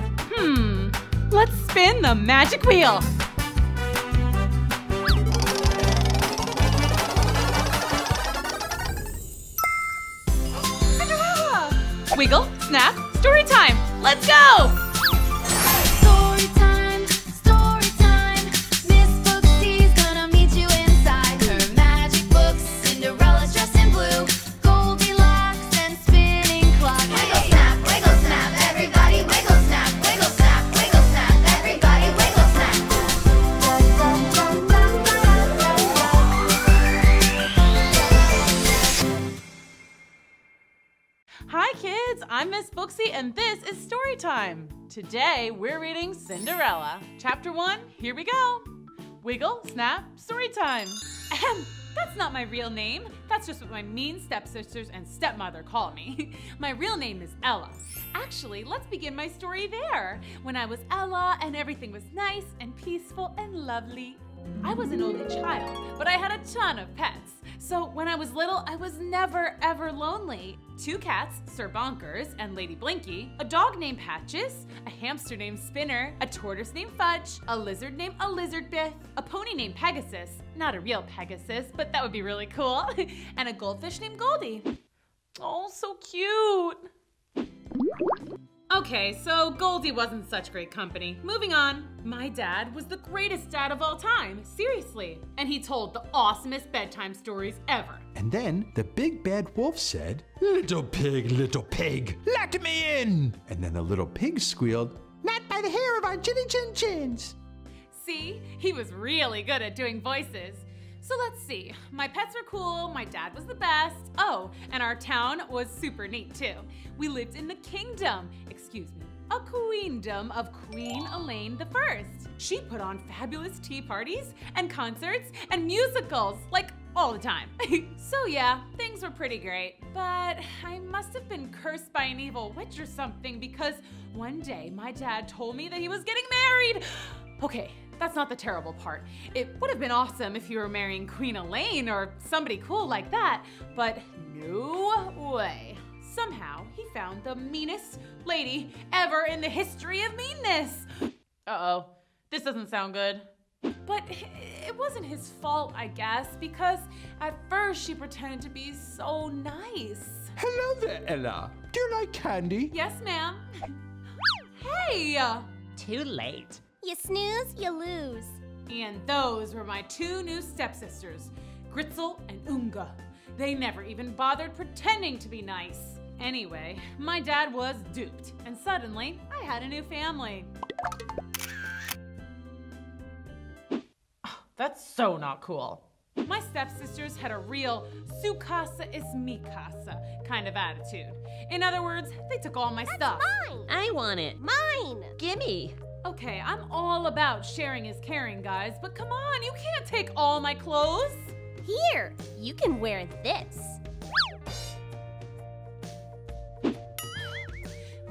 Let's spin the magic wheel. Cinderella! Wiggle, snap, story time. Let's go! Story time, story time. Miss Booksy's gonna meet you inside her magic books. Cinderella's dressed in blue, Goldilocks and spinning clock. Wiggle snap, everybody Booksy, and this is story time. Today, we're reading Cinderella. Chapter 1, here we go. Wiggle, snap, story time. Ahem, that's not my real name. That's just what my mean stepsisters and stepmother call me. My real name is Ella. Actually, let's begin my story there. When I was Ella and everything was nice and peaceful and lovely. I was an only child, but I had a ton of pets. So when I was little, I was never ever lonely. 2 cats, Sir Bonkers and Lady Blinky, a dog named Patches, a hamster named Spinner, a tortoise named Fudge, a lizard named a lizard Biff, a pony named Pegasus, not a real Pegasus, but that would be really cool, and a goldfish named Goldie. Oh, so cute. Okay, so Goldie wasn't such great company. Moving on. My dad was the greatest dad of all time, seriously. And he told the awesomest bedtime stories ever. And then the big bad wolf said, little pig, let me in. And then the little pig squealed, not by the hair of our chinny chin chins. See, he was really good at doing voices. So let's see, my pets were cool, my dad was the best. Oh, and our town was super neat too. We lived in the kingdom, a queendom of Queen Elaine I. She put on fabulous tea parties and concerts and musicals, like all the time. So yeah, things were pretty great. But I must have been cursed by an evil witch or something because one day my dad told me that he was getting married. Okay, that's not the terrible part. It would have been awesome if you were marrying Queen Elaine or somebody cool like that, but no way. Somehow, he found the meanest lady ever in the history of meanness. Uh-oh, this doesn't sound good. But it wasn't his fault, I guess, because at first she pretended to be so nice. Hello there, Ella. Do you like candy? Yes, ma'am. Hey! Too late. You snooze, you lose. And those were my 2 new stepsisters, Gritzel and Unga. They never even bothered pretending to be nice. Anyway, my dad was duped, and suddenly I had a new family. That's so not cool. My stepsisters had a real su casa es mi casa kind of attitude. In other words, they took all my stuff. Mine! I want it. Mine! Gimme! Okay, I'm all about sharing is caring, guys, but come on, you can't take all my clothes. Here, you can wear this.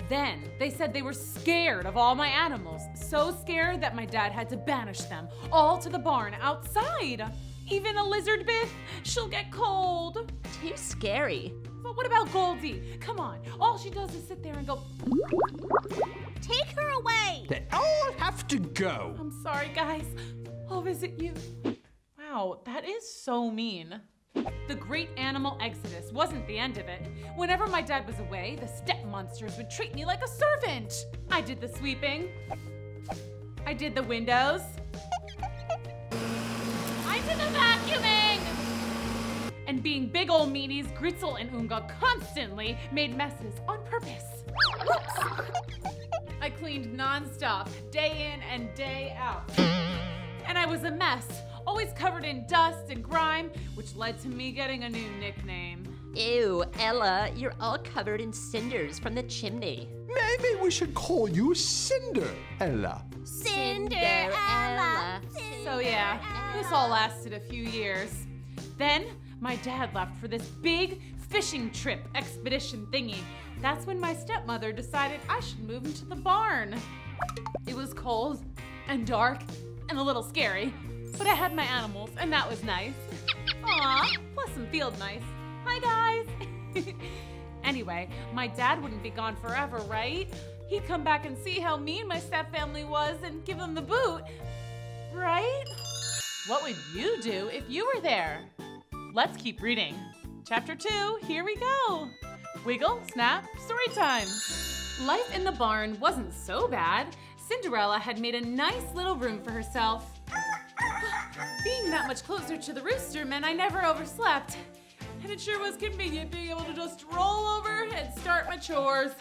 Then they said they were scared of all my animals, so scared that my dad had to banish them all to the barn outside. Even a lizard Biff, she'll get cold. Too scary. But what about Goldie? Come on, all she does is sit there and go. Take her away. They all have to go. I'm sorry, guys. I'll visit you. Wow, that is so mean. The great animal exodus wasn't the end of it. Whenever my dad was away, the step monsters would treat me like a servant. I did the sweeping. I did the windows. I did the vacuuming. And being big ol' meanies, Gritzel and Unga constantly made messes on purpose. Whoops. I cleaned non-stop, day in and day out. And I was a mess, always covered in dust and grime, which led to me getting a new nickname. Ew, Ella, you're all covered in cinders from the chimney. Maybe we should call you Cinder, Ella. Cinderella. So yeah, this all lasted a few years. Then my dad left for this big fishing trip expedition thingy. That's when my stepmother decided I should move into the barn. It was cold and dark and a little scary, but I had my animals and that was nice. Aw, plus some field mice. Hi guys. Anyway, my dad wouldn't be gone forever, right? He'd come back and see how mean my stepfamily was and give them the boot, right? What would you do if you were there? Let's keep reading. Chapter 2, here we go. Wiggle, snap, story time. Life in the barn wasn't so bad. Cinderella had made a nice little room for herself. Being that much closer to the rooster meant I never overslept. And it sure was convenient being able to just roll over and start my chores.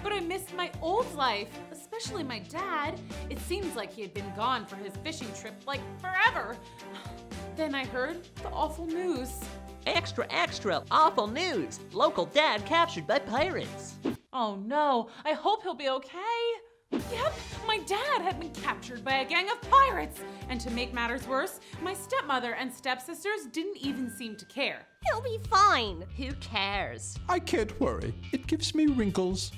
But I missed my old life, especially my dad. It seems like he had been gone for his fishing trip like forever. Then I heard the awful news. Extra, extra, awful news. Local dad captured by pirates. Oh no, I hope he'll be okay. Yep, my dad had been captured by a gang of pirates. And to make matters worse, my stepmother and stepsisters didn't even seem to care. He'll be fine. Who cares? I can't worry. It gives me wrinkles.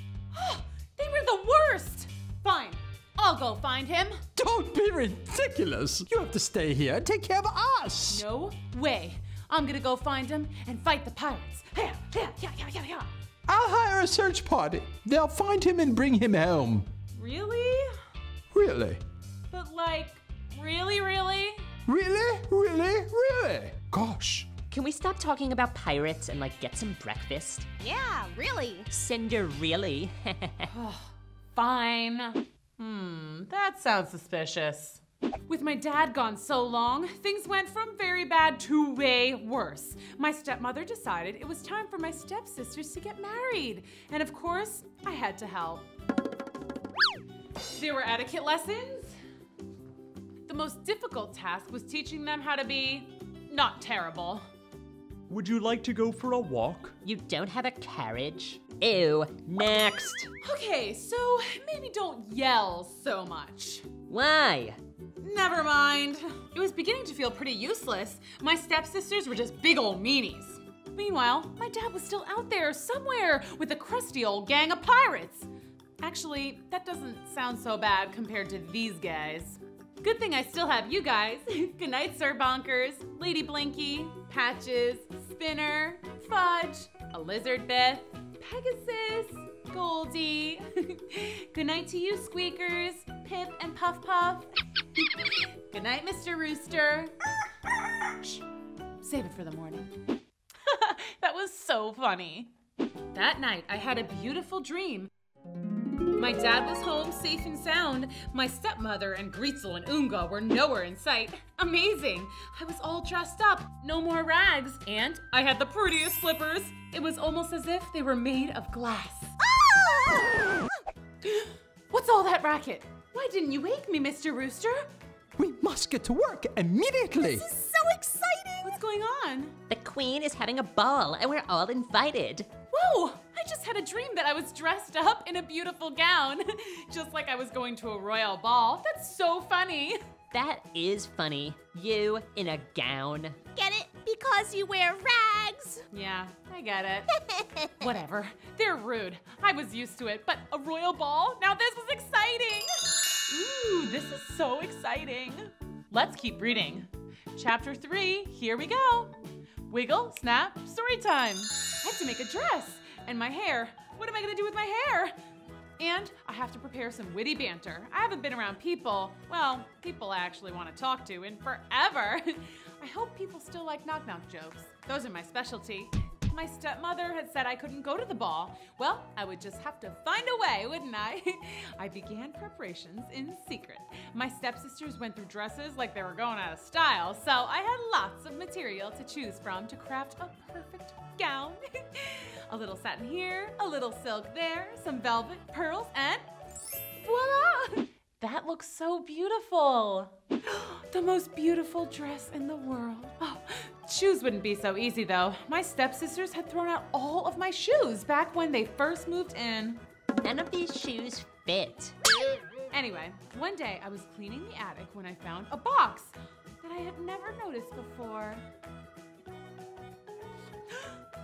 They were the worst. Fine, I'll go find him. Don't be ridiculous. You have to stay here and take care of us. No way. I'm gonna go find him and fight the pirates. Yeah. I'll hire a search party. They'll find him and bring him home. Really? Really? But like, really? Really? Gosh. Can we stop talking about pirates and like get some breakfast? Yeah, really. Cinderella. Fine. That sounds suspicious. With my dad gone so long, things went from very bad to way worse. My stepmother decided it was time for my stepsisters to get married. And of course, I had to help. There were etiquette lessons. The most difficult task was teaching them how to be not terrible. Would you like to go for a walk? You don't have a carriage? Ew, next. Okay, so maybe don't yell so much. Why? Never mind. It was beginning to feel pretty useless. My stepsisters were just big old meanies. Meanwhile, my dad was still out there somewhere with a crusty old gang of pirates. Actually, that doesn't sound so bad compared to these guys. Good thing I still have you guys. Good night, Sir Bonkers, Lady Blinky, Patches, Spinner, Fudge, a Lizard Beth, Pegasus, Goldie. Good night to you, Squeakers, Pip and Puff Puff. Good night, Mr. Rooster. Shh, save it for the morning. That was so funny. That night, I had a beautiful dream. My dad was home safe and sound. My stepmother and Greetzel and Unga were nowhere in sight. Amazing. I was all dressed up, no more rags, and I had the prettiest slippers. It was almost as if they were made of glass. Ah! What's all that racket? Why didn't you wake me, Mr. Rooster? We must get to work immediately. This is so exciting. What's going on? The queen is having a ball and we're all invited. Whoa! I just had a dream that I was dressed up in a beautiful gown. Just like I was going to a royal ball. That's so funny. That is funny. You in a gown. Get it? Because you wear rags. Yeah, I get it. Whatever. They're rude. I was used to it, but a royal ball? Now this is exciting. Ooh, this is so exciting. Let's keep reading. Chapter 3, here we go. Wiggle, snap, story time. I have to make a dress. And my hair. What am I gonna do with my hair? And I have to prepare some witty banter. I haven't been around people I actually want to talk to in forever. I hope people still like knock-knock jokes. Those are my specialty. My stepmother had said I couldn't go to the ball. Well, I would just have to find a way, wouldn't I? I began preparations in secret. My stepsisters went through dresses like they were going out of style, so I had lots of material to choose from to craft a perfect gown. A little satin here, a little silk there, some velvet, pearls, and voila! That looks so beautiful. The most beautiful dress in the world. Oh, shoes wouldn't be so easy though. My stepsisters had thrown out all of my shoes back when they first moved in. None of these shoes fit. Anyway, one day I was cleaning the attic when I found a box that I had never noticed before.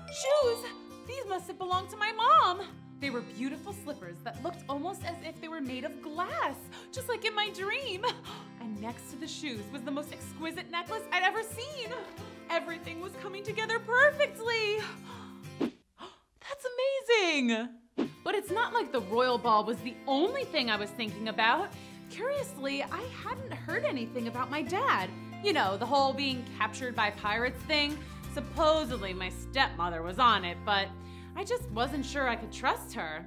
Shoes! These must have belonged to my mom. They were beautiful slippers that looked almost as if they were made of glass, just like in my dream. And next to the shoes was the most exquisite necklace I'd ever seen. Everything was coming together perfectly. That's amazing. But it's not like the royal ball was the only thing I was thinking about. Curiously, I hadn't heard anything about my dad. You know, the whole being captured by pirates thing. Supposedly my stepmother was on it, but I just wasn't sure I could trust her.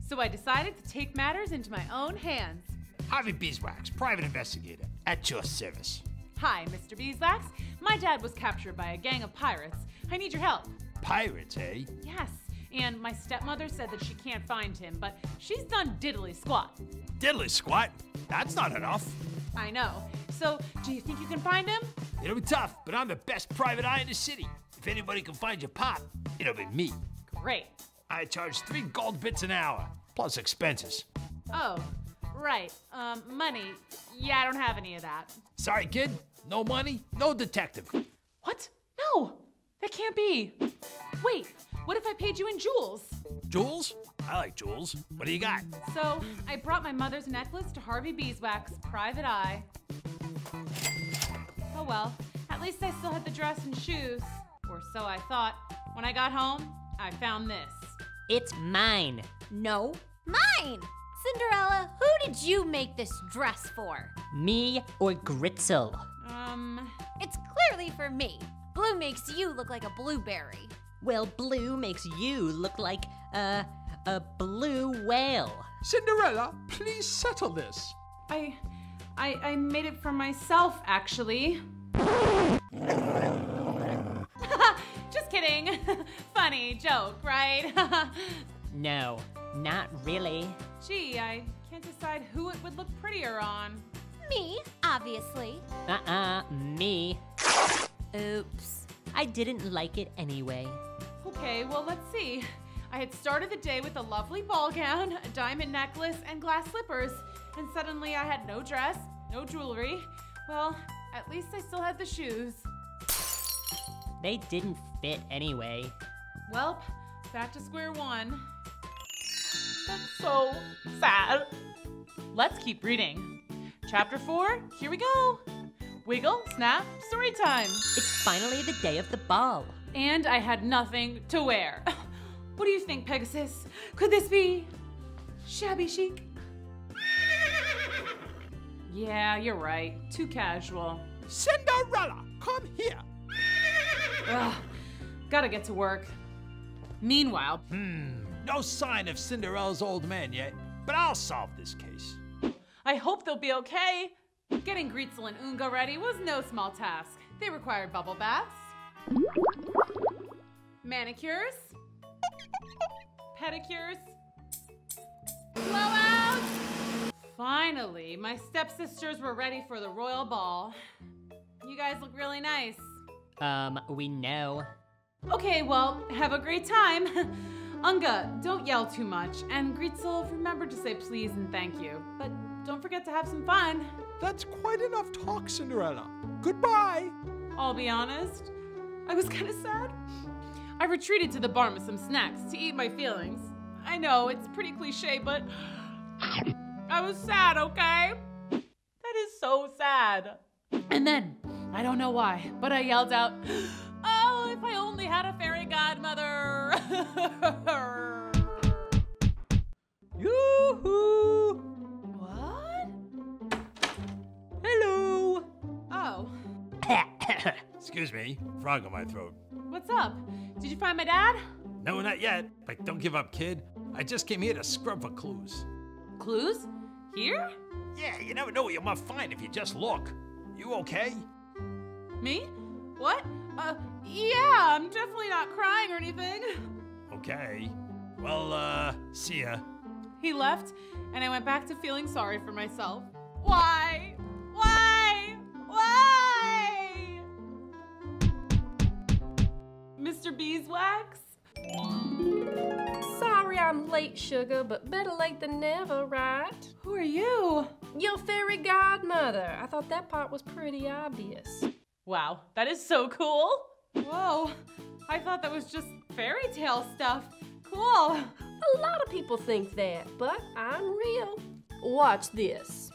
So I decided to take matters into my own hands. Harvey Beeswax, private investigator, at your service. Hi, Mr. Beeswax. My dad was captured by a gang of pirates. I need your help. Pirates, eh? Yes, and my stepmother said that she can't find him, but she's done diddly squat. Diddly squat? That's not enough. I know. So, do you think you can find him? It'll be tough, but I'm the best private eye in the city. If anybody can find your pop, it'll be me. Great. I charge 3 gold bits an hour, plus expenses. Oh, right. Money. Yeah, I don't have any of that. Sorry, kid. No money, no detective. What? No, that can't be. Wait, what if I paid you in jewels? Jewels? I like jewels. What do you got? So, I brought my mother's necklace to Harvey Beeswax, private eye. Oh well, at least I still had the dress and shoes. Or so I thought. When I got home, I found this. It's mine. No, mine! Cinderella, who did you make this dress for? Me or Gritzel? It's clearly for me. Blue makes you look like a blueberry. Well, blue makes you look like a blue whale. Cinderella, please settle this. I made it for myself, actually. Just kidding. Funny joke, right? No, not really. Gee, I can't decide who it would look prettier on. Me, obviously. Me. Oops. I didn't like it anyway. Okay, well, let's see. I had started the day with a lovely ball gown, a diamond necklace, and glass slippers, and suddenly I had no dress, no jewelry. Well, at least I still had the shoes. They didn't fit anyway. Welp, back to square one. That's so sad. Let's keep reading. Chapter 4, here we go. Wiggle, snap, story time. It's finally the day of the ball. And I had nothing to wear. What do you think, Pegasus? Could this be shabby chic? Yeah, you're right. Too casual. Cinderella, come here. Ugh, gotta get to work. Meanwhile, No sign of Cinderella's old man yet, but I'll solve this case. I hope they'll be okay. Getting Gritzel and Unga ready was no small task. They required bubble baths, manicures, pedicures, blowouts. Finally, my stepsisters were ready for the royal ball. You guys look really nice. We know. Okay, well, have a great time. Unga, don't yell too much. And Gritzel, remember to say please and thank you. But don't forget to have some fun. That's quite enough talk, Cinderella. Goodbye. I'll be honest, I was kind of sad. I retreated to the barn with some snacks to eat my feelings. I know, it's pretty cliche, but I was sad, okay? That is so sad. And then, I don't know why, but I yelled out, "Oh, if I only had a fairy godmother!" Yoo-hoo! What? Hello! Oh, Excuse me, frog in my throat. what's up? Did you find my dad? No, not yet, but don't give up, kid. I just came here to scrub for clues. Clues? Here? Yeah, you never know what you might find if you just look. You okay? Me? What? Yeah, I'm definitely not crying or anything. Okay. Well, see ya. He left, and I went back to feeling sorry for myself. Why? Why? Why? Mr. Beeswax? Sorry I'm late, sugar, but better late than never, right? Who are you? Your fairy godmother. I thought that part was pretty obvious. Wow, that is so cool. Whoa, I thought that was just fairy tale stuff. Cool. A lot of people think that, but I'm real. Watch this.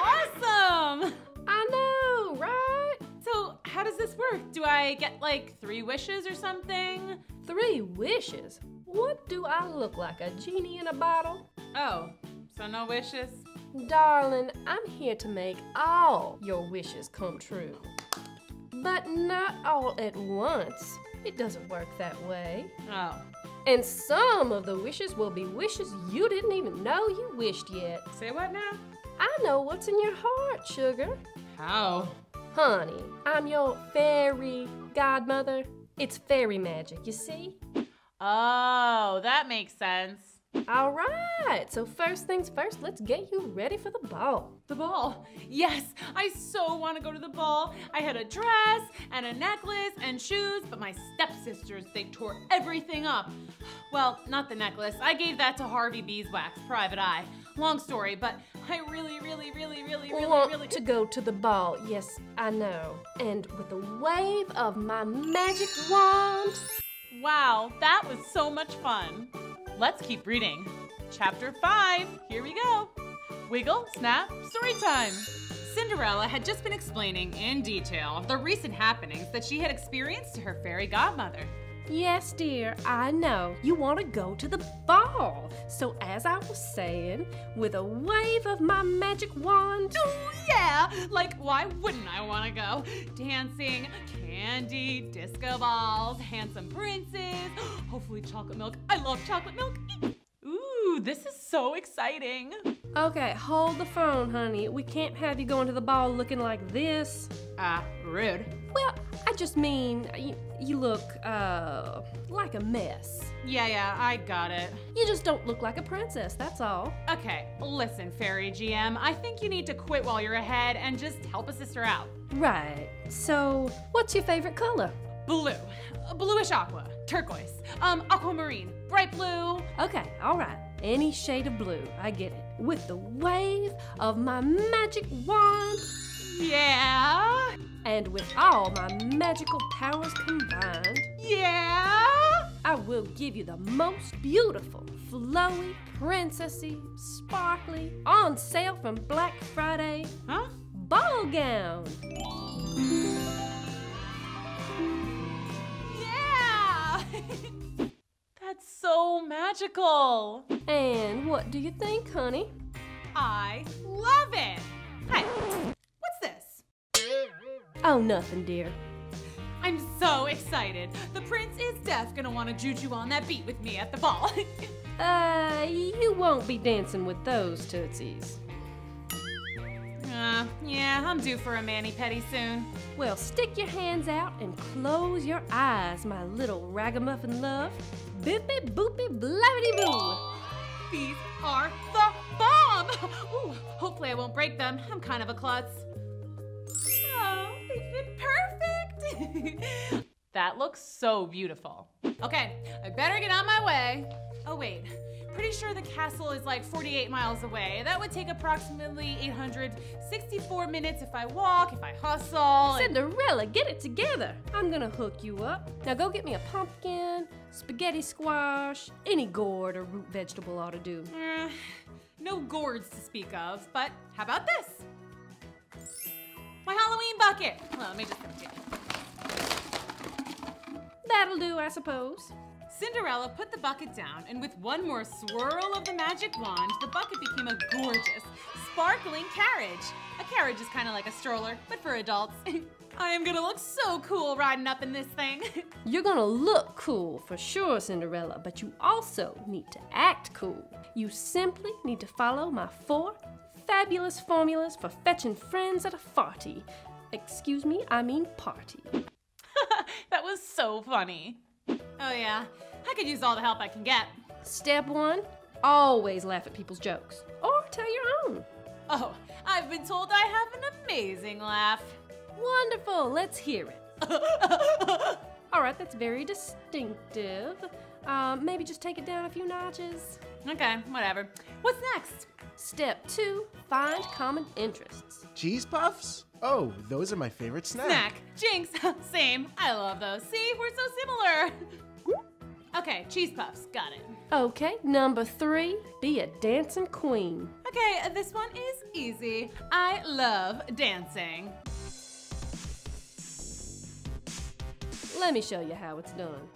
Awesome! I know, right? So, how does this work? Do I get like 3 wishes or something? 3 wishes? What do I look like, a genie in a bottle? Oh, so no wishes? Darling, I'm here to make all your wishes come true. But not all at once. It doesn't work that way. Oh. And some of the wishes will be wishes you didn't even know you wished yet. Say what now? I know what's in your heart, sugar. How? Honey, I'm your fairy godmother. It's fairy magic, you see? Oh, that makes sense. All right, so first things first, let's get you ready for the ball. The ball? Yes, I so want to go to the ball. I had a dress and a necklace and shoes, but my stepsisters, they tore everything up. Well, not the necklace. I gave that to Harvey Beeswax, private eye. Long story, but I really want to go to the ball. Yes, I know. And with a wave of my magic wand. Wow, that was so much fun. Let's keep reading. Chapter 5, here we go. Wiggle, snap, story time. Cinderella had just been explaining in detail the recent happenings that she had experienced to her fairy godmother. Yes, dear, I know. You want to go to the ball. So as I was saying, with a wave of my magic wand. Oh, yeah! Like, why wouldn't I want to go? Dancing, candy, disco balls, handsome princes, hopefully chocolate milk. I love chocolate milk. Ooh, this is so exciting. Okay, hold the phone, honey. We can't have you going to the ball looking like this. Rude. Well, I just mean, you look, like a mess. Yeah, I got it. You just don't look like a princess, that's all. Okay, listen, Fairy GM, I think you need to quit while you're ahead and just help a sister out. Right, so what's your favorite color? Blue, bluish aqua, turquoise, aquamarine, bright blue. Okay, all right, any shade of blue, I get it. With the wave of my magic wand. Yeah. And with all my magical powers combined. Yeah. I will give you the most beautiful, flowy, princessy, sparkly, on sale from Black Friday. Huh? Ball gown. Yeah. That's so magical. And what do you think, honey? I love it. Hey, what's this? Oh, nothing, dear. I'm so excited. The prince is gonna want to juju on that beat with me at the ball. You won't be dancing with those tootsies. Yeah, I'm due for a mani-pedi soon. Well, stick your hands out and close your eyes, my little ragamuffin love. Bippy boopy blabbity boo. These are the bomb! Ooh, hopefully I won't break them. I'm kind of a klutz. Oh, they fit perfect! That looks so beautiful. Okay, I better get on my way. Oh wait, pretty sure the castle is like 48 miles away. That would take approximately 864 minutes if I walk, if I hustle. Cinderella, get it together. I'm gonna hook you up. Now go get me a pumpkin, spaghetti squash, any gourd or root vegetable ought to do. No gourds to speak of, but how about this? My Halloween bucket. Well, let me just get it. That'll do, I suppose. Cinderella put the bucket down, and with one more swirl of the magic wand, the bucket became a gorgeous, sparkling carriage. A carriage is kind of like a stroller, but for adults. I am gonna look so cool riding up in this thing. You're gonna look cool for sure, Cinderella, but you also need to act cool. You simply need to follow my 4 fabulous formulas for fetching friends at a farty. Excuse me, I mean party. That was so funny. Oh yeah, I could use all the help I can get. Step 1, always laugh at people's jokes. Or tell your own. Oh, I've been told I have an amazing laugh. Wonderful, let's hear it. All right, that's very distinctive. Maybe just take it down a few notches. Okay, whatever. What's next? Step 2, find common interests. Cheese puffs? Oh, those are my favorite snack. Jinx, same. I love those. See, we're so similar. Okay, cheese puffs, got it. Okay, number 3, be a dancing queen. Okay, this one is easy. I love dancing. Let me show you how it's done.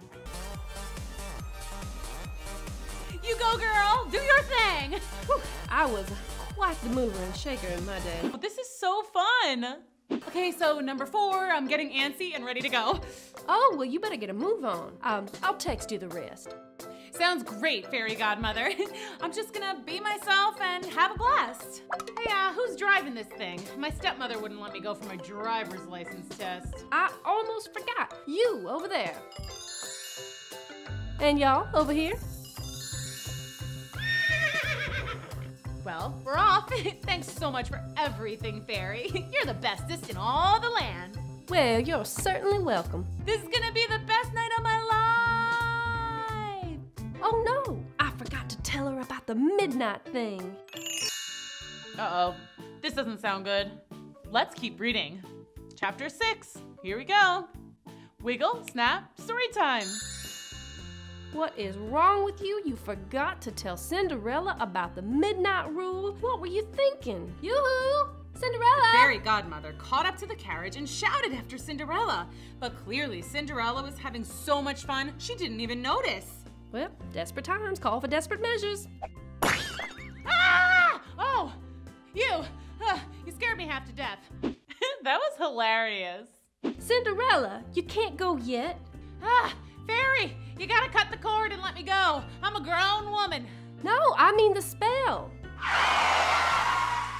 You go, girl, do your thing. Whew, I was quite the mover and shaker in my day. Well, this is so fun. Okay, so number 4, I'm getting antsy and ready to go. Oh, well, you better get a move on. I'll text you the rest. Sounds great, fairy godmother. I'm just gonna be myself and have a blast. Hey, who's driving this thing? My stepmother wouldn't let me go for my driver's license test. I almost forgot. You, over there. And y'all, over here. Well, we're off. Thanks so much for everything, Fairy. You're the bestest in all the land. Well, you're certainly welcome. This is gonna be the best night of my life. Oh no, I forgot to tell her about the midnight thing. Uh-oh, this doesn't sound good. Let's keep reading. Chapter 6, here we go. Wiggle, snap, story time. What is wrong with you? You forgot to tell Cinderella about the midnight rule. What were you thinking? Yoo-hoo! Cinderella! The fairy godmother caught up to the carriage and shouted after Cinderella. But clearly Cinderella was having so much fun, she didn't even notice. Well, desperate times call for desperate measures. Ah! Oh, you scared me half to death. That was hilarious. Cinderella, you can't go yet. Ah, Fairy, you gotta cut the cord and let me go. I'm a grown woman. No, I mean the spell.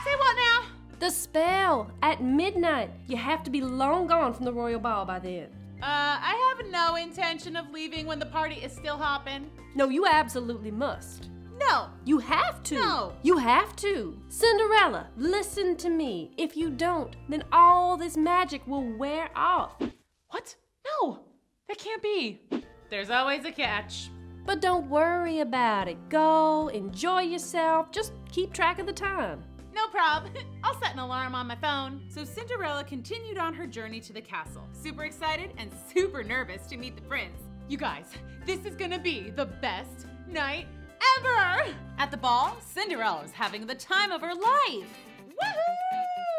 Say what now? The spell. At midnight. You have to be long gone from the royal ball by then. I have no intention of leaving when the party is still hopping. No, you absolutely must. No. You have to. No. You have to. Cinderella, listen to me. If you don't, then all this magic will wear off. What? No, that can't be. There's always a catch. But don't worry about it. Go, enjoy yourself. Just keep track of the time. No prob. I'll set an alarm on my phone. So Cinderella continued on her journey to the castle, super excited and super nervous to meet the prince. You guys, this is gonna be the best night ever! At the ball, Cinderella was having the time of her life.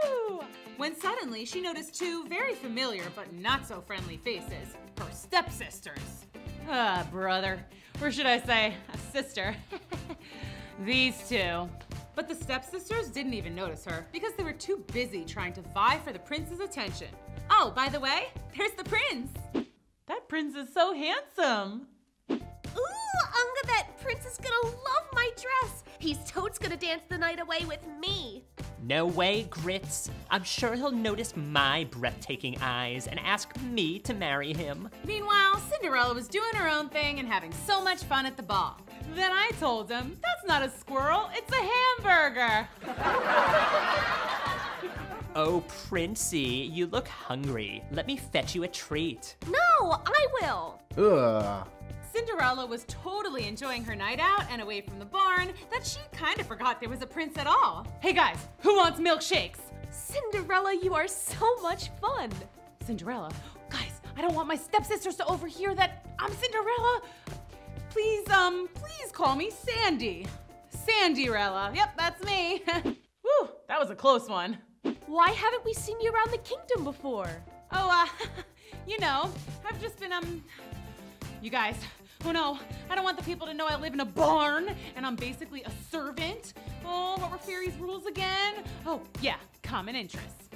Woohoo! When suddenly she noticed two very familiar but not so friendly faces, her stepsisters. Ah, brother. Or should I say, a sister. These two. But the stepsisters didn't even notice her because they were too busy trying to vie for the prince's attention. Oh, by the way, there's the prince. That prince is so handsome. Ooh, Unga, that prince is gonna love my dress. He's totes gonna dance the night away with me. No way, Grits. I'm sure he'll notice my breathtaking eyes and ask me to marry him. Meanwhile, Cinderella was doing her own thing and having so much fun at the ball. Then I told him, that's not a squirrel, it's a hamburger. Oh, Princey, you look hungry. Let me fetch you a treat. No, I will. Ugh. Cinderella was totally enjoying her night out and away from the barn that she kind of forgot there was a prince at all. Hey guys, who wants milkshakes? Cinderella, you are so much fun. Cinderella, guys, I don't want my stepsisters to overhear that I'm Cinderella. Please call me Sandy. Sandy-rella. Yep, that's me. Woo, that was a close one. Why haven't we seen you around the kingdom before? Oh, you know, I've just been, you guys, oh no, I don't want the people to know I live in a barn and I'm basically a servant. Oh, what were Fairy's rules again? Oh, yeah, common interests.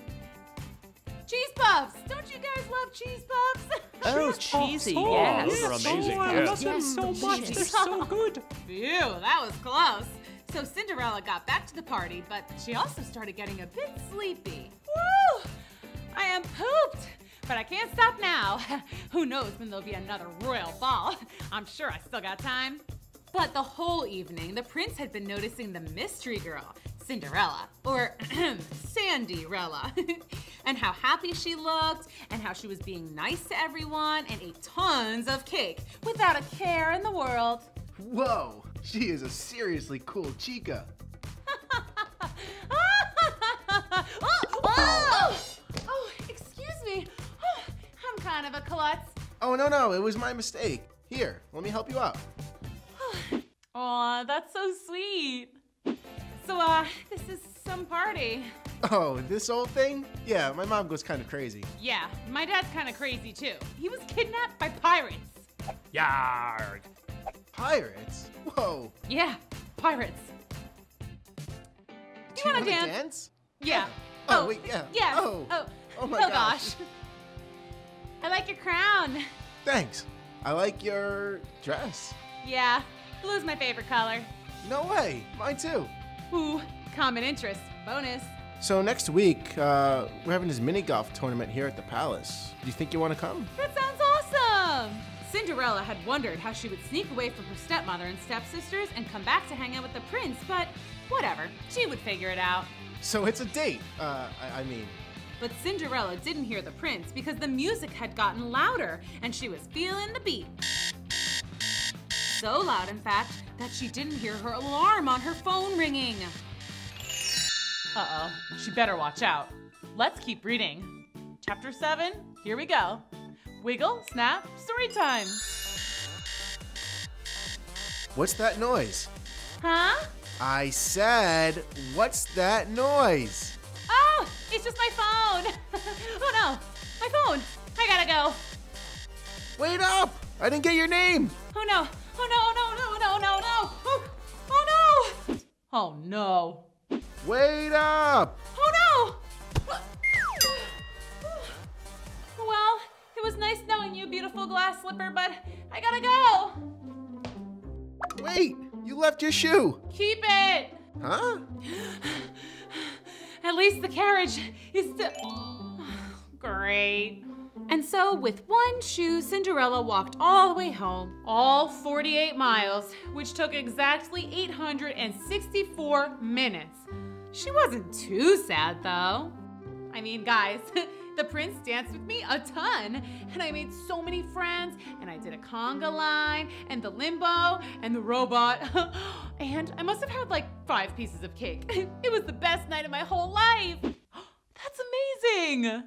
Cheese puffs! Don't you guys love cheese puffs? Oh, cheesy, yes. Those are amazing. I Yes. love them so much. They're so good. Phew, that was close. So Cinderella got back to the party, but she also started getting a bit sleepy. Woo! I am pooped, but I can't stop now. Who knows when there'll be another royal ball? I'm sure I still got time. But the whole evening, the prince had been noticing the mystery girl, Cinderella, or Sandy-rella, and how happy she looked, and how she was being nice to everyone, and ate tons of cake without a care in the world. Whoa, she is a seriously cool chica. Oh, excuse me. I'm kind of a klutz. Oh, no, it was my mistake. Here, let me help you out. Aw, that's so sweet. So, this is some party. Oh, this old thing? Yeah, my mom goes kind of crazy. Yeah, my dad's kind of crazy too. He was kidnapped by pirates. Yarg. Pirates? Whoa. Yeah, pirates. Do you want to dance? Yeah. Oh, wait, yeah. Yes. Oh my gosh. gosh. I like your crown. Thanks. I like your dress. Yeah, blue's my favorite color. No way. Mine too. Ooh, common interest. Bonus. So next week, we're having this mini golf tournament here at the palace. Do you think you want to come? That sounds awesome. Cinderella had wondered how she would sneak away from her stepmother and stepsisters and come back to hang out with the prince, but whatever, she would figure it out. So it's a date. I mean. But Cinderella didn't hear the prince because the music had gotten louder and she was feeling the beat. So loud, in fact, that she didn't hear her alarm on her phone ringing. Uh-oh, she better watch out. Let's keep reading. Chapter 7, here we go. Wiggle, snap, story time. What's that noise? Huh? I said, what's that noise? Oh, it's just my phone. Oh no, my phone. I gotta go. Wait up! I didn't get your name. Oh no, oh no, no, no, no, no, no. Oh no. Oh no. Wait up! Oh no. Well, it was nice knowing you, beautiful glass slipper, but I gotta go. Wait, you left your shoe. Keep it. Huh? At least the carriage is still... Great. And so with one shoe, Cinderella walked all the way home, all 48 miles, which took exactly 864 minutes. She wasn't too sad though. I mean, guys, the prince danced with me a ton, and I made so many friends, and I did a conga line, and the limbo, and the robot, and I must have had like 5 pieces of cake. It was the best night of my whole life. That's amazing.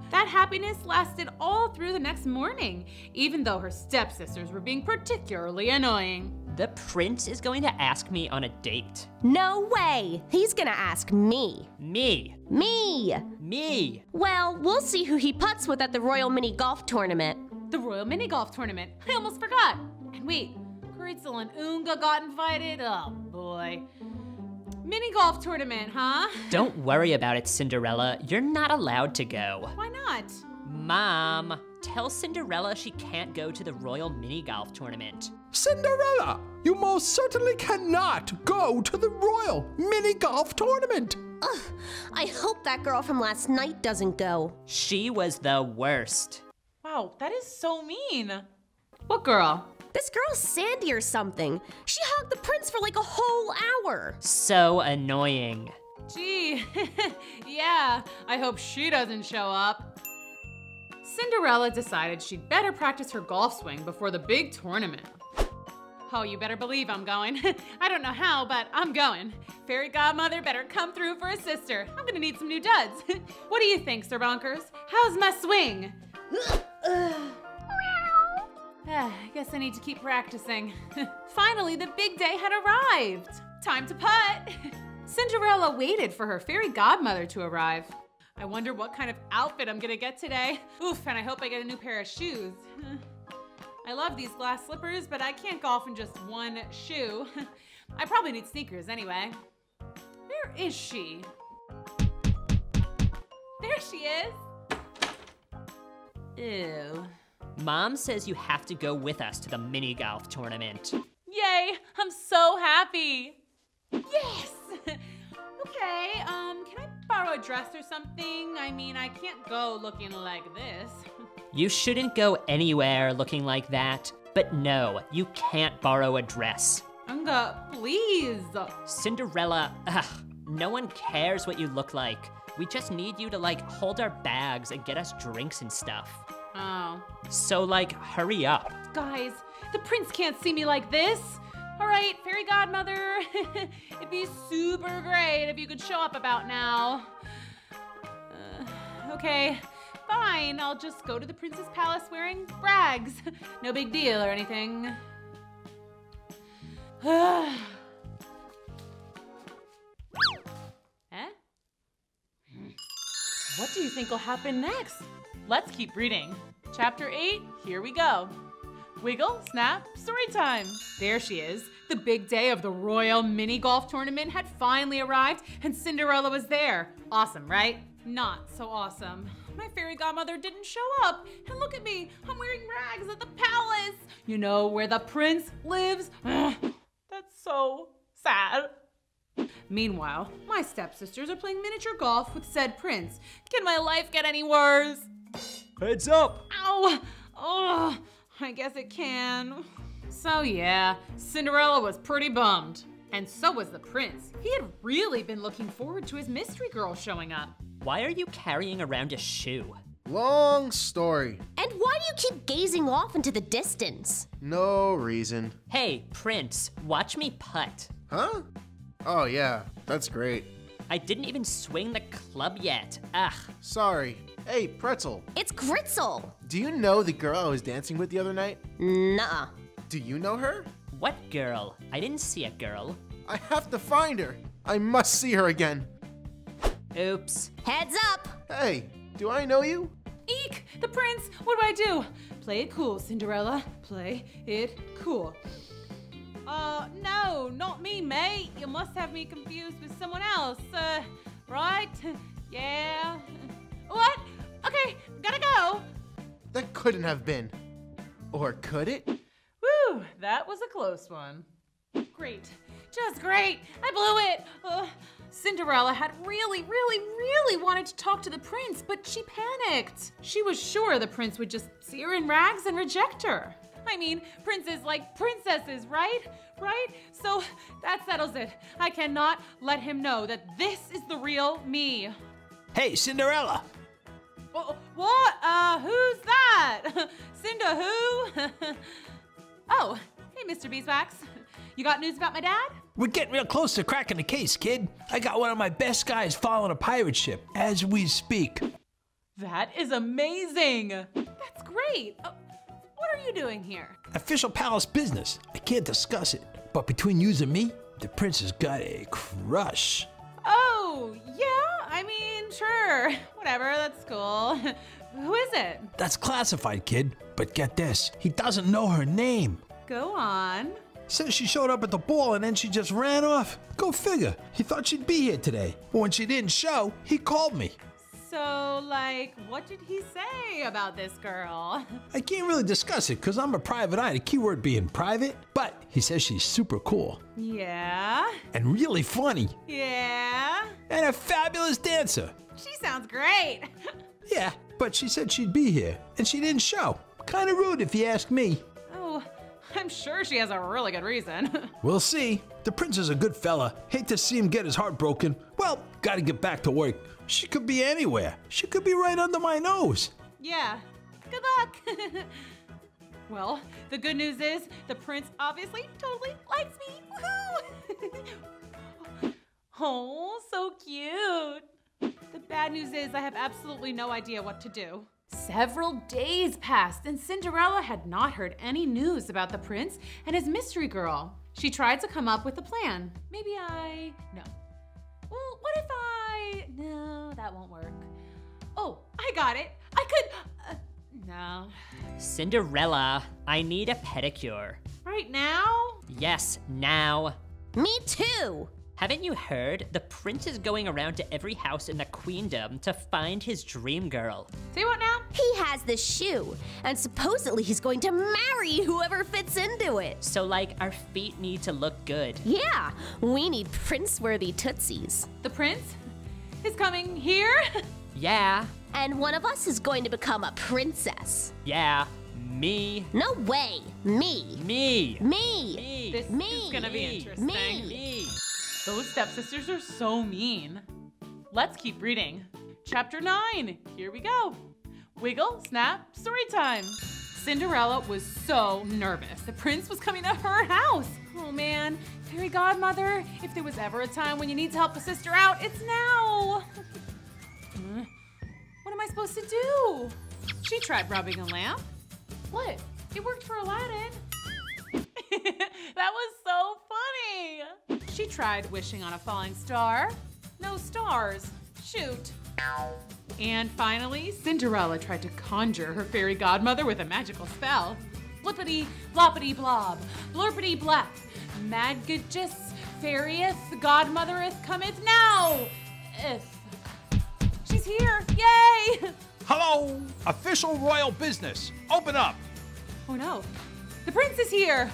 That happiness lasted all through the next morning, even though her stepsisters were being particularly annoying. The prince is going to ask me on a date. No way! He's gonna ask me. Me. Me! Me. Well, we'll see who he putts with at the Royal Mini Golf Tournament. The Royal Mini Golf Tournament. I almost forgot. And wait, Gretel and Unga got invited? Oh boy. Mini golf tournament, huh? Don't worry about it, Cinderella. You're not allowed to go. Why not? Mom, tell Cinderella she can't go to the Royal Mini Golf Tournament. Cinderella, you most certainly cannot go to the Royal Mini Golf Tournament. Ugh, I hope that girl from last night doesn't go. She was the worst. Wow, that is so mean. What girl? This girl's Sandy or something. She hugged the prince for like a whole hour. So annoying. Gee, yeah, I hope she doesn't show up. Cinderella decided she'd better practice her golf swing before the big tournament. Oh, you better believe I'm going. I don't know how, but I'm going. Fairy godmother better come through for a sister. I'm gonna need some new duds. What do you think, Sir Bonkers? How's my swing? I guess I need to keep practicing. Finally, the big day had arrived. Time to putt. Cinderella waited for her fairy godmother to arrive. I wonder what kind of outfit I'm gonna get today. Oof, and I hope I get a new pair of shoes. I love these glass slippers, but I can't golf in just one shoe. I probably need sneakers anyway. Where is she? There she is. Ew. Mom says you have to go with us to the mini golf tournament. Yay, I'm so happy. Yes. Okay, can I borrow a dress or something? I mean, I can't go looking like this. You shouldn't go anywhere looking like that. But no, you can't borrow a dress. Unga, please. Cinderella, no one cares what you look like. We just need you to like hold our bags and get us drinks and stuff. Oh. So like, hurry up. Guys, the prince can't see me like this. All right, fairy godmother, it'd be super great if you could show up about now. Okay, fine, I'll just go to the prince's palace wearing rags. No big deal or anything. Eh? What do you think will happen next? Let's keep reading. Chapter 8, here we go. Wiggle, snap, story time. There she is. The big day of the Royal Mini Golf Tournament had finally arrived and Cinderella was there. Awesome, right? Not so awesome. My fairy godmother didn't show up. And look at me, I'm wearing rags at the palace. You know where the prince lives? That's so sad. Meanwhile, my stepsisters are playing miniature golf with said prince. Can my life get any worse? Heads up! Ow! Oh, I guess it can. So yeah, Cinderella was pretty bummed. And so was the prince. He had really been looking forward to his mystery girl showing up. Why are you carrying around a shoe? Long story. And why do you keep gazing off into the distance? No reason. Hey, Prince, watch me putt. Huh? Oh yeah, that's great. I didn't even swing the club yet. Ugh. Sorry. Hey, Pretzel. It's Gritzel. Do you know the girl I was dancing with the other night? Nuh-uh. Do you know her? What girl? I didn't see a girl. I have to find her. I must see her again. Oops. Heads up. Hey, do I know you? Eek! The prince! What do I do? Play it cool, Cinderella. Play it cool. No, not me, mate. You must have me confused with someone else. Right? Yeah. What? Okay, gotta go. That couldn't have been. Or could it? Whew, that was a close one. Great. Just great. I blew it. Cinderella had really wanted to talk to the prince, but she panicked. She was sure the prince would just see her in rags and reject her. I mean, princes like princesses, right? Right? So that settles it. I cannot let him know that this is the real me. Hey, Cinderella. What? Who's that? Cinda who? Oh, hey, Mr. Beeswax. You got news about my dad? We're getting real close to cracking the case, kid. I got one of my best guys following a pirate ship as we speak. That is amazing. That's great. What are you doing here? Official palace business. I can't discuss it. But between you and me, the prince has got a crush. Oh, yeah? I mean, sure. Whatever, that's cool. Who is it? That's classified, kid. But get this, he doesn't know her name. Go on. Says she showed up at the ball and then she just ran off. Go figure. He thought she'd be here today. But when she didn't show, he called me. So, like, what did he say about this girl? I can't really discuss it because I'm a private eye, the keyword being private. But he says she's super cool. Yeah? And really funny. Yeah? And a fabulous dancer. She sounds great. Yeah, but she said she'd be here and she didn't show. Kind of rude if you ask me. Oh, I'm sure she has a really good reason. We'll see. The prince is a good fella. Hate to see him get his heart broken. Well, gotta get back to work. She could be anywhere. She could be right under my nose. Yeah. Good luck. Well, the good news is the prince obviously totally likes me. Woohoo! Oh, so cute. The bad news is I have absolutely no idea what to do. Several days passed and Cinderella had not heard any news about the prince and his mystery girl. She tried to come up with a plan. No. Well, what if no, that won't work. Oh, I got it. I could, no. Cinderella, I need a pedicure. Right now? Yes, now. Me too. Haven't you heard? The prince is going around to every house in the queendom to find his dream girl. Say what now? He has the shoe, and supposedly he's going to marry whoever fits into it. So, like, our feet need to look good. Yeah, we need prince-worthy tootsies. The prince is coming here? Yeah. And one of us is going to become a princess. Yeah. Me. No way. Me. Me. Me. This is gonna be interesting. Me. Those stepsisters are so mean. Let's keep reading. Chapter 9, here we go. Wiggle, snap, story time. Cinderella was so nervous. The prince was coming to her house. Oh man, fairy godmother, if there was ever a time when you need to help a sister out, it's now. What am I supposed to do? She tried rubbing a lamp. What? It worked for Aladdin. That was so funny. She tried wishing on a falling star. No stars. Shoot. And finally, Cinderella tried to conjure her fairy godmother with a magical spell. Flippity, floppity, blob, blurpity, blap. Magagus, fairyeth, godmothereth, cometh now. If. She's here, yay! Hello, official royal business. Open up. Oh no, the prince is here.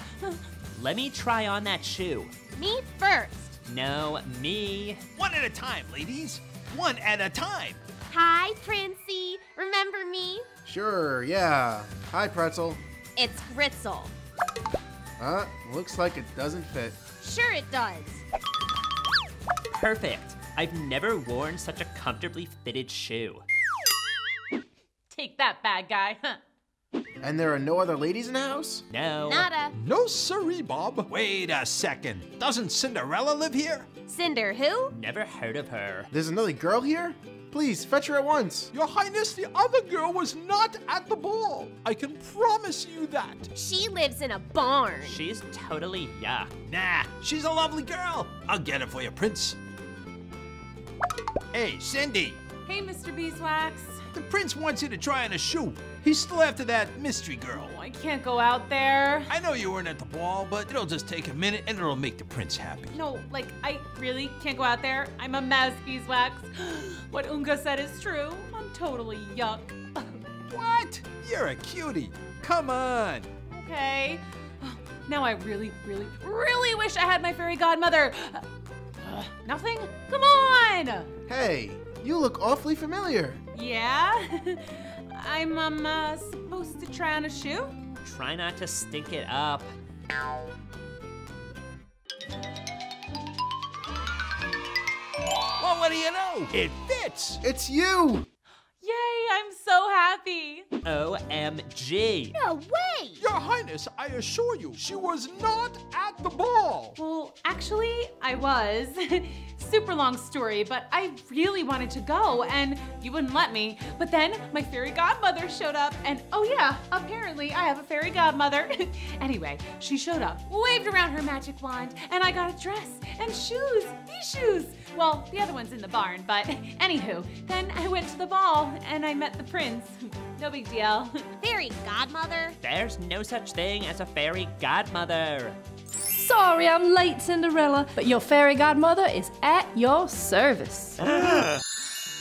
Let me try on that shoe. Me first. No, me. One at a time, ladies. One at a time. Hi, Princey. Remember me? Sure, yeah. Hi, Pretzel. It's Gritzel. Looks like it doesn't fit. Sure it does. Perfect. I've never worn such a comfortably fitted shoe. Take that, bad guy. And there are no other ladies in the house? No. Nada. No siree, Bob. Wait a second. Doesn't Cinderella live here? Cinder who? Never heard of her. There's another girl here? Please, fetch her at once. Your Highness, the other girl was not at the ball. I can promise you that. She lives in a barn. She's totally yuck. Nah, she's a lovely girl. I'll get her for you, Prince. Hey, Cindy. Hey, Mr. Beeswax. The Prince wants you to try on a shoe. He's still after that mystery girl. Oh, I can't go out there. I know you weren't at the ball, but it'll just take a minute and it'll make the Prince happy. No, like, I really can't go out there. I'm a mess, Beeswax. What Unga said is true. I'm totally yuck. What? You're a cutie. Come on. Okay. Now I really, really, really wish I had my fairy godmother. Nothing? Come on! Hey, you look awfully familiar. Yeah? I'm supposed to try on a shoe? Try not to stink it up. Well, what do you know? It fits. It's you. Yay, I'm so happy. OMG. No way. Your Highness, I assure you, she was not at the ball. Well, actually, I was. Super long story, but I really wanted to go, and you wouldn't let me. But then my fairy godmother showed up, and oh yeah, apparently I have a fairy godmother. Anyway, she showed up, waved around her magic wand, and I got a dress and shoes, these shoes. Well, the other one's in the barn, but anywho, then I went to the ball, and I met the prince. No big deal. Fairy godmother? There's no such thing as a fairy godmother. Sorry I'm late, Cinderella, but your fairy godmother is at your service. The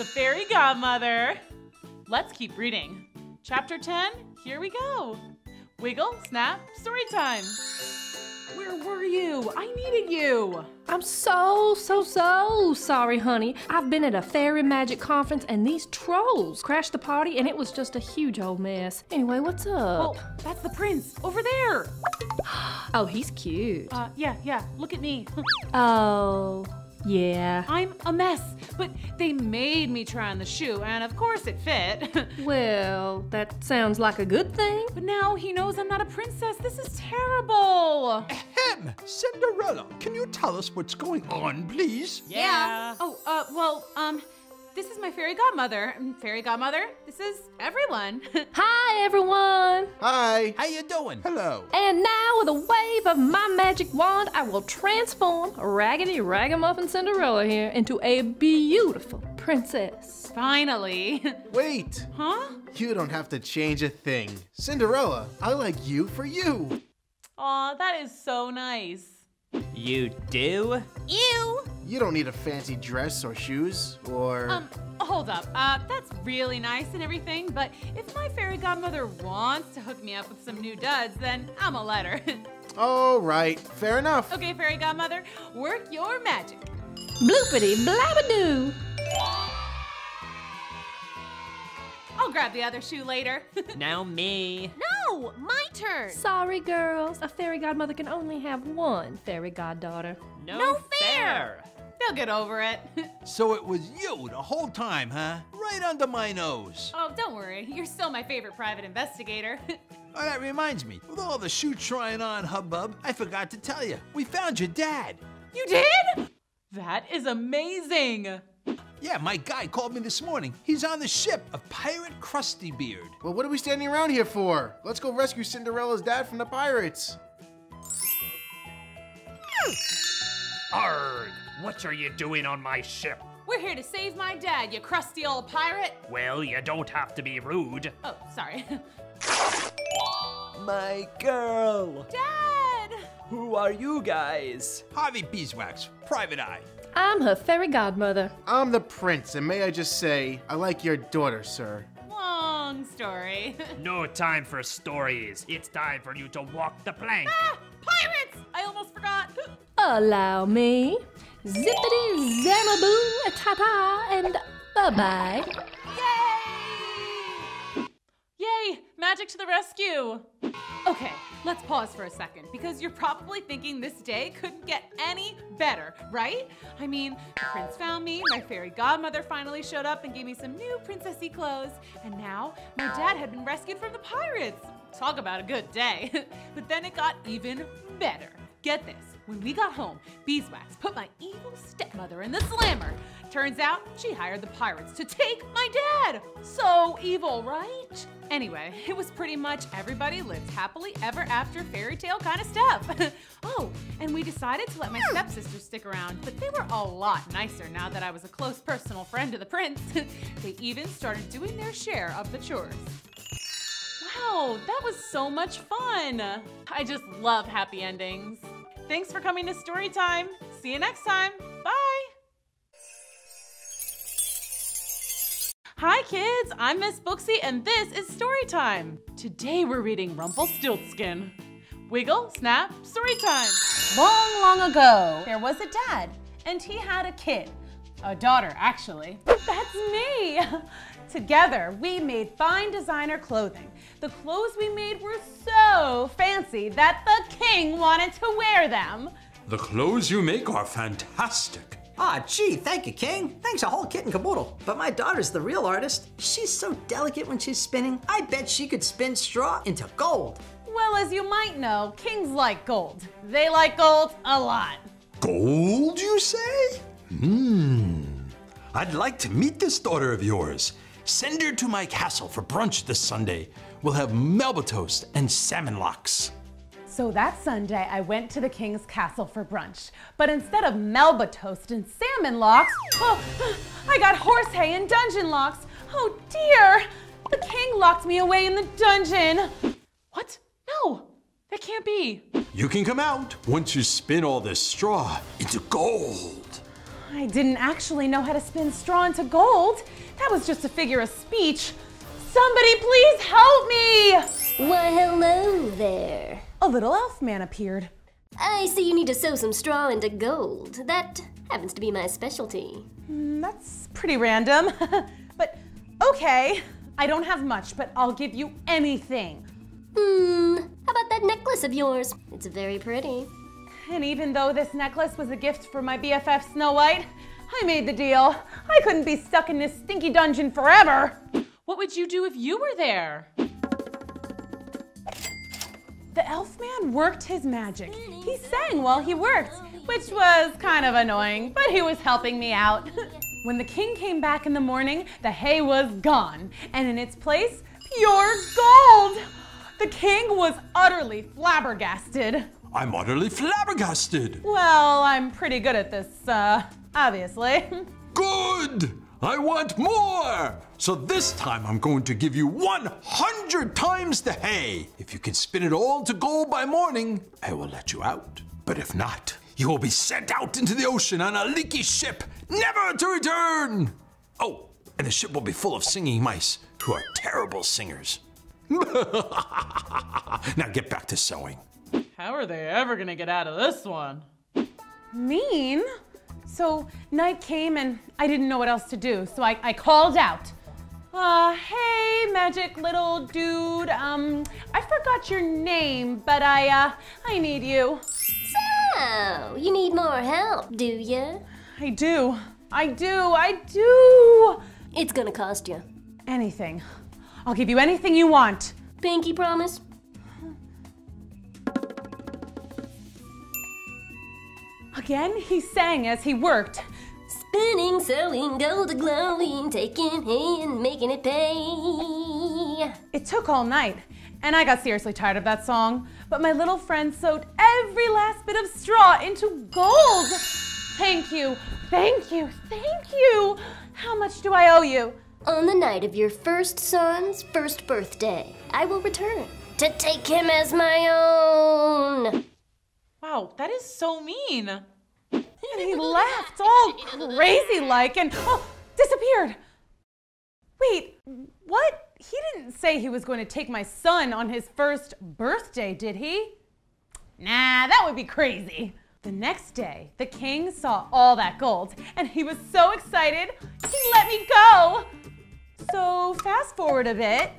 fairy godmother. Let's keep reading. Chapter 10, here we go. Wiggle, snap, story time. Where were you? I needed you. I'm so sorry, honey. I've been at a fairy magic conference and these trolls crashed the party and it was just a huge old mess. Anyway, what's up? Oh, that's the prince over there. Oh, he's cute. Yeah, look at me. Oh, yeah. I'm a mess, but they made me try on the shoe, and of course it fit. Well, that sounds like a good thing. But now he knows I'm not a princess. This is terrible. Ahem! Cinderella, can you tell us what's going on, please? Yeah. Oh, this is my fairy godmother. Fairy godmother, this is everyone. Hi, everyone. Hi. How you doing? Hello. And now, with a wave of my magic wand, I will transform Raggedy Ragamuffin Cinderella here into a beautiful princess. Finally. Wait. Huh? You don't have to change a thing. Cinderella, I like you for you. Aw, that is so nice. You do? Ew. You don't need a fancy dress or shoes, or... Hold up. That's really nice and everything, but if my fairy godmother wants to hook me up with some new duds, then I'ma let her. All right, fair enough. Okay, fairy godmother, work your magic. Bloopity blabadoo. I'll grab the other shoe later. Now me. No, my turn. Sorry, girls. A fairy godmother can only have one fairy goddaughter. No fair. They'll get over it. So it was you the whole time, huh? Right under my nose. Oh, don't worry. You're still my favorite private investigator. Oh, that reminds me. With all the shoe trying on hubbub, I forgot to tell you. We found your dad. You did? That is amazing. Yeah, my guy called me this morning. He's on the ship of Pirate Krusty Beard. Well, what are we standing around here for? Let's go rescue Cinderella's dad from the pirates. Arrgh! What are you doing on my ship? We're here to save my dad, you crusty old pirate. Well, you don't have to be rude. Oh, sorry. My girl. Dad! Who are you guys? Harvey Beeswax, Private Eye. I'm her fairy godmother. I'm the prince, and may I just say, I like your daughter, sir. Long story. No time for stories. It's time for you to walk the plank. Ah! Pirates! I almost forgot. Allow me. Zippity zammaboo ta-ta and bye-bye. Yay! Yay, magic to the rescue. Okay, let's pause for a second because you're probably thinking this day couldn't get any better, right? I mean, the prince found me, my fairy godmother finally showed up and gave me some new princessy clothes, and now my dad had been rescued from the pirates. Talk about a good day. But then it got even better. Get this, when we got home, Beeswax put my evil stepmother in the slammer. Turns out she hired the pirates to take my dad. So evil, right? Anyway, it was pretty much everybody lived happily ever after fairy tale kind of stuff. Oh, and we decided to let my stepsisters stick around, but they were a lot nicer now that I was a close personal friend to the prince. They even started doing their share of the chores. Wow, that was so much fun. I just love happy endings. Thanks for coming to Storytime. See you next time. Bye. Hi kids, I'm Miss Booksy and this is Storytime. Today we're reading Rumpelstiltskin. Wiggle, snap, Storytime. Long, long ago, there was a dad and he had a kid. A daughter, actually. That's me. Together, we made fine designer clothing. The clothes we made were so fancy that the king wanted to wear them. The clothes you make are fantastic. Ah, gee, thank you, King. Thanks a whole kit and caboodle. But my daughter's the real artist. She's so delicate when she's spinning. I bet she could spin straw into gold. Well, as you might know, kings like gold. They like gold a lot. Gold, you say? I'd like to meet this daughter of yours. Send her to my castle for brunch this Sunday. We'll have Melba toast and salmon lox. So that Sunday, I went to the king's castle for brunch. But instead of Melba toast and salmon lox, I got horse hay and dungeon locks. Oh dear! The king locked me away in the dungeon. What? No, that can't be. You can come out once you spin all this straw into gold. I didn't actually know how to spin straw into gold. That was just a figure of speech. Somebody please help me! Why, hello there. A little elf man appeared. I see you need to sew some straw into gold. That happens to be my specialty. That's pretty random. But okay, I don't have much, but I'll give you anything. How about that necklace of yours? It's very pretty. And even though this necklace was a gift for my BFF Snow White, I made the deal. I couldn't be stuck in this stinky dungeon forever. What would you do if you were there? The elf man worked his magic. He sang while he worked, which was kind of annoying, but he was helping me out. When the king came back in the morning, the hay was gone, and in its place, pure gold. The king was utterly flabbergasted. I'm utterly flabbergasted. Well, I'm pretty good at this, obviously. Good! I want more! So this time I'm going to give you 100 times the hay. If you can spin it all to gold by morning, I will let you out. But if not, you will be sent out into the ocean on a leaky ship, never to return. Oh, and the ship will be full of singing mice who are terrible singers. Now get back to sewing. How are they ever gonna get out of this one? Mean? So night came and I didn't know what else to do, so I called out. Hey, magic little dude. I forgot your name, but I need you. So, you need more help, do you? I do. It's gonna cost you. Anything. I'll give you anything you want. Pinky promise? Again, he sang as he worked. Spinning, sewing, gold glowing, taking hay and making it pay. It took all night, and I got seriously tired of that song, but my little friend sewed every last bit of straw into gold. Thank you. How much do I owe you? On the night of your first son's first birthday, I will return to take him as my own. Wow, that is so mean. And he laughed all crazy-like and disappeared. Wait, what? He didn't say he was going to take my son on his first birthday, did he? Nah, that would be crazy. The next day, the king saw all that gold and he was so excited, he let me go. So fast forward a bit.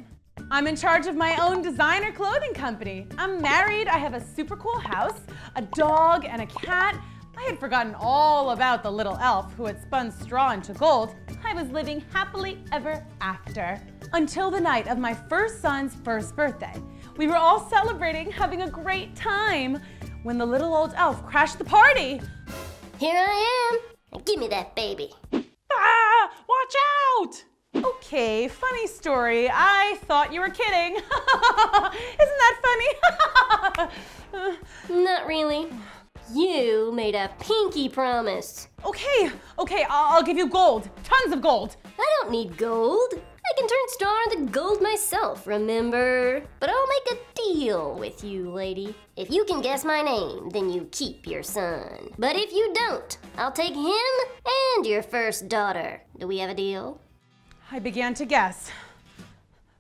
I'm in charge of my own designer clothing company. I'm married, I have a super cool house, a dog, and a cat. I had forgotten all about the little elf who had spun straw into gold. I was living happily ever after. Until the night of my first son's first birthday. We were all celebrating, having a great time, when the little old elf crashed the party. Here I am. Give me that baby. Ah! Watch out! Okay, funny story. I thought you were kidding. Isn't that funny? Not really. You made a pinky promise. Okay, I'll give you gold. Tons of gold. I don't need gold. I can turn straw into gold myself, remember? But I'll make a deal with you, lady. If you can guess my name, then you keep your son. But if you don't, I'll take him and your first daughter. Do we have a deal? I began to guess.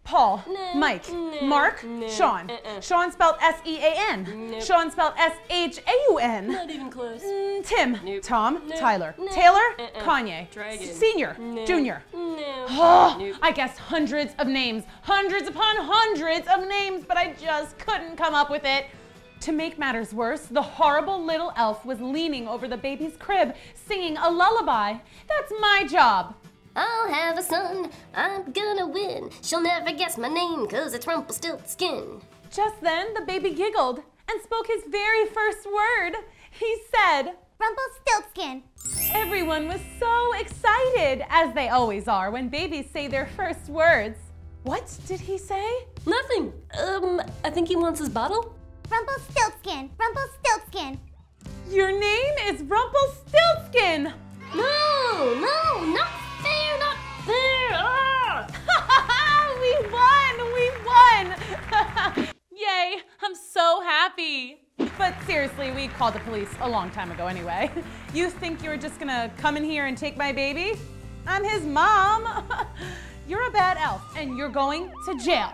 Paul, Mike, Mark, Sean. Sean spelled S-E-A-N. Sean spelled S-H-A-U-N. Not even close. Tim, Tom, Tyler, Taylor, Kanye, Dragon. Senior, Junior. Oh, I guessed hundreds of names, hundreds upon hundreds of names, but I just couldn't come up with it. To make matters worse, the horrible little elf was leaning over the baby's crib, singing a lullaby. That's my job. I'll have a son, I'm gonna win. She'll never guess my name, cause it's Rumpelstiltskin. Just then, the baby giggled and spoke his very first word. He said, Rumpelstiltskin. Everyone was so excited, as they always are when babies say their first words. What did he say? Nothing. I think he wants his bottle. Rumpelstiltskin. Rumpelstiltskin. Your name is Rumpelstiltskin. No, not fair, not fair. Ah! We won! Yay, I'm so happy. But seriously, we called the police a long time ago anyway. You think you're just gonna come in here and take my baby? I'm his mom. You're a bad elf and you're going to jail.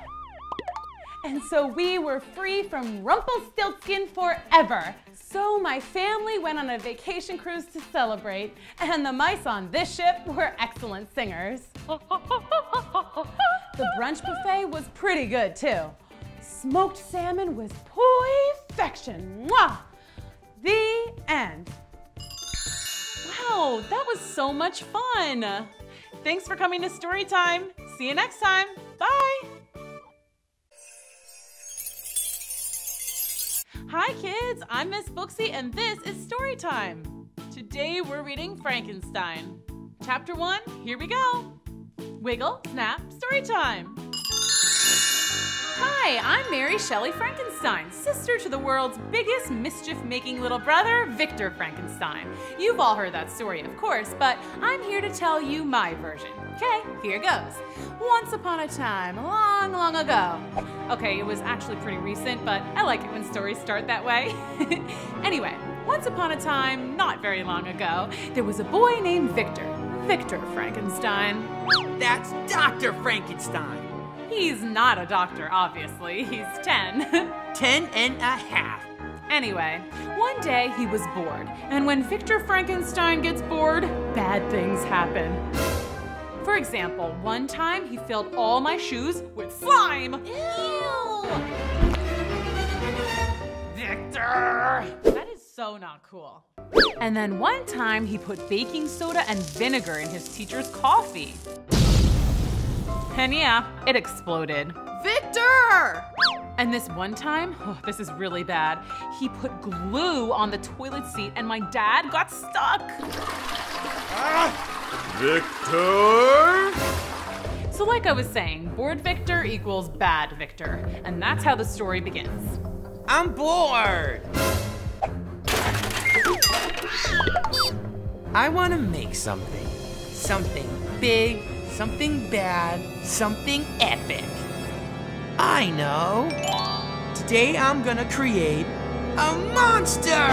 And so we were free from Rumpelstiltskin forever. So my family went on a vacation cruise to celebrate, and the mice on this ship were excellent singers. The brunch buffet was pretty good too. Smoked salmon was perfection. Mwah! The end. Wow, that was so much fun. Thanks for coming to Storytime. See you next time. Bye. Hi kids, I'm Miss Booksy and this is Storytime. Today we're reading Frankenstein. Chapter 1, here we go. Wiggle, snap, Storytime. Hi, I'm Mary Shelley Frankenstein, sister to the world's biggest mischief-making little brother, Victor Frankenstein. You've all heard that story, of course, but I'm here to tell you my version. Okay, here goes. Once upon a time, long, long ago. Okay, it was actually pretty recent, but I like it when stories start that way. Anyway, once upon a time, not very long ago, there was a boy named Victor. Victor Frankenstein. That's Dr. Frankenstein. He's not a doctor, obviously. He's 10. 10 and a half. Anyway, one day he was bored, and when Victor Frankenstein gets bored, bad things happen. For example, one time he filled all my shoes with slime. Ew! Victor! That is so not cool. And then one time he put baking soda and vinegar in his teacher's coffee. And yeah, it exploded. Victor! And this one time, oh, this is really bad, he put glue on the toilet seat and my dad got stuck. Victor! So like I was saying, bored Victor equals bad Victor. And that's how the story begins. I'm bored. I want to make something. Something big, something bad, something epic. I know. Today I'm gonna create a monster!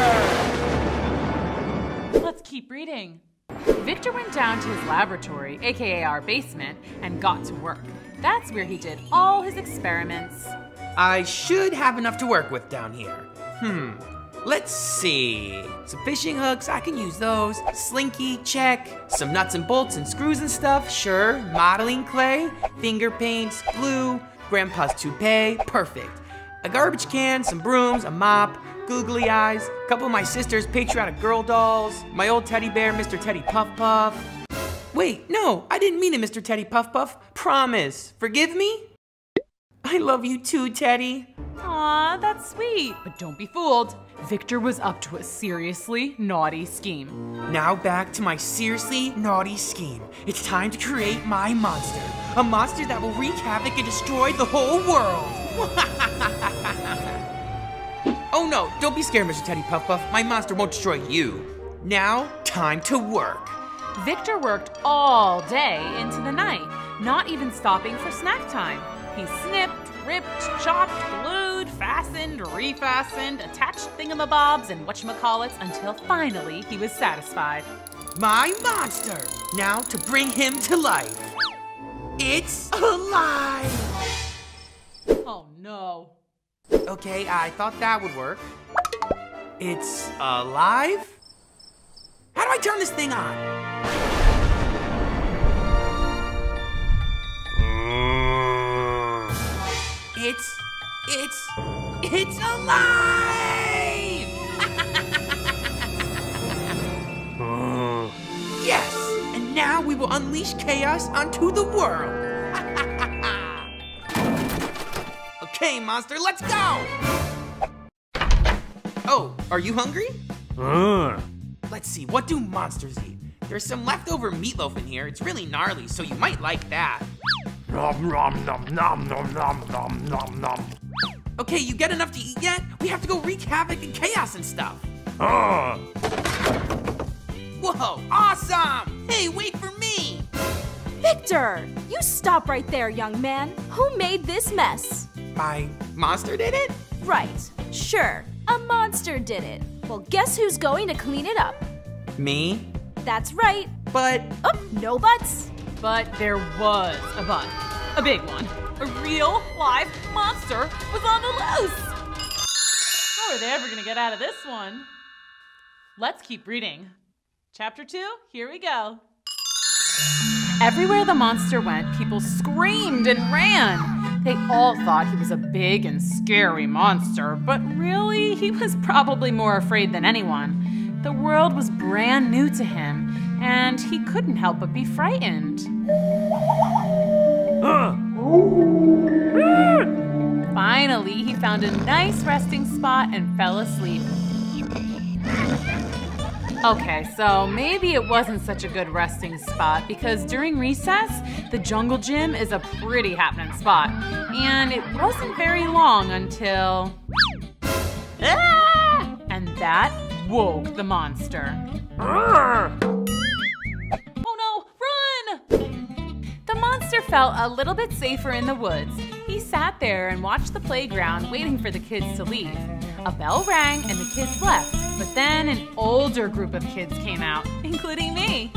Let's keep reading. Victor went down to his laboratory, aka our basement, and got to work. That's where he did all his experiments. I should have enough to work with down here. Let's see. Some fishing hooks, I can use those. Slinky, check. Some nuts and bolts and screws and stuff, sure. Modeling clay, finger paints, glue, Grandpa's toupee, perfect. A garbage can, some brooms, a mop, googly eyes, a couple of my sister's patriotic girl dolls, my old teddy bear, Mr. Teddy Puff Puff. Wait, no, I didn't mean it, Mr. Teddy Puff Puff. Promise. Forgive me? I love you too, Teddy. Aw, that's sweet. But don't be fooled. Victor was up to a seriously naughty scheme. Now back to my seriously naughty scheme. It's time to create my monster. A monster that will wreak havoc and destroy the whole world. Oh no, don't be scared, Mr. Teddy Puff Puff. My monster won't destroy you. Now, time to work. Victor worked all day into the night, not even stopping for snack time. He snipped, ripped, chopped, glued, fastened, refastened, attached thingamabobs and whatchamacallits until finally he was satisfied. My monster! Now to bring him to life. It's alive! Oh no. Okay, I thought that would work. It's alive? How do I turn this thing on? It's alive! Yes! And now we will unleash chaos onto the world! Okay, monster, let's go! Oh, are you hungry? Let's see, what do monsters eat? There's some leftover meatloaf in here. It's really gnarly, so you might like that. Nom nom nom nom nom nom nom nom nom. Okay, you get enough to eat yet? We have to go wreak havoc and chaos and stuff. Whoa, awesome! Hey, wait for me! Victor, you stop right there, young man. Who made this mess? My monster did it? Right, sure, a monster did it. Well, guess who's going to clean it up? Me? That's right. But... Oh, no buts. But there was a but. A big one. A real, live monster was on the loose. How are they ever gonna get out of this one? Let's keep reading. Chapter 2, here we go. Everywhere the monster went, people screamed and ran. They all thought he was a big and scary monster, but really, he was probably more afraid than anyone. The world was brand new to him, and he couldn't help but be frightened. Finally, he found a nice resting spot and fell asleep. Okay, so maybe it wasn't such a good resting spot because during recess, the jungle gym is a pretty happening spot. And it wasn't very long until... Ah! And that woke the monster. Oh no, run! The monster felt a little bit safer in the woods. He sat there and watched the playground waiting for the kids to leave. A bell rang and the kids left, but then an older group of kids came out, including me.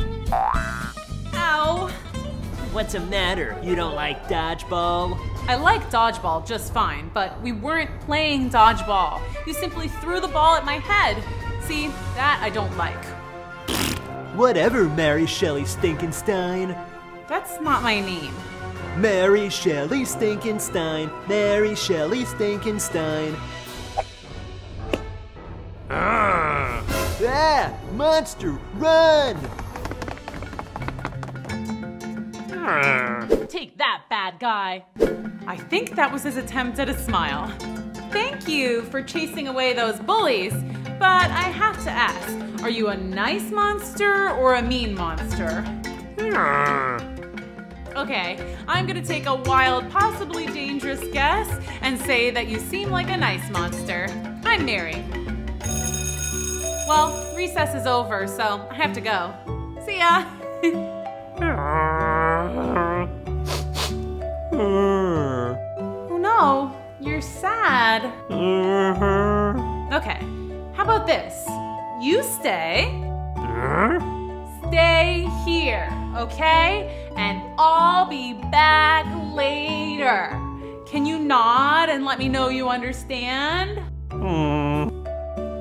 Ow! What's the matter? You don't like dodgeball? I like dodgeball just fine, but we weren't playing dodgeball. You simply threw the ball at my head. See, that I don't like. Whatever, Mary Shelley Stinkenstein. That's not my name. Mary Shelley Stinkenstein. Mary Shelley Stinkenstein. Ah! Monster, run! Take that, bad guy. I think that was his attempt at a smile. Thank you for chasing away those bullies, but I have to ask, are you a nice monster or a mean monster? Okay, I'm gonna take a wild, possibly dangerous guess and say that you seem like a nice monster. I'm Mary. Well, recess is over, so I have to go. See ya! Oh no, you're sad. Okay, how about this? You stay. Stay here, okay? And I'll be back later. Can you nod and let me know you understand?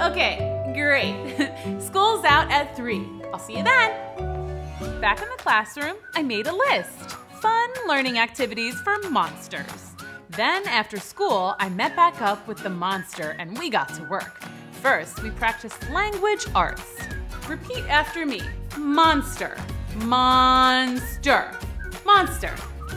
Okay, great. School's out at 3. I'll see you then. Back in the classroom, I made a list. Fun learning activities for monsters. Then, after school, I met back up with the monster and we got to work. First, we practiced language arts. Repeat after me. Monster. Monster. Monster.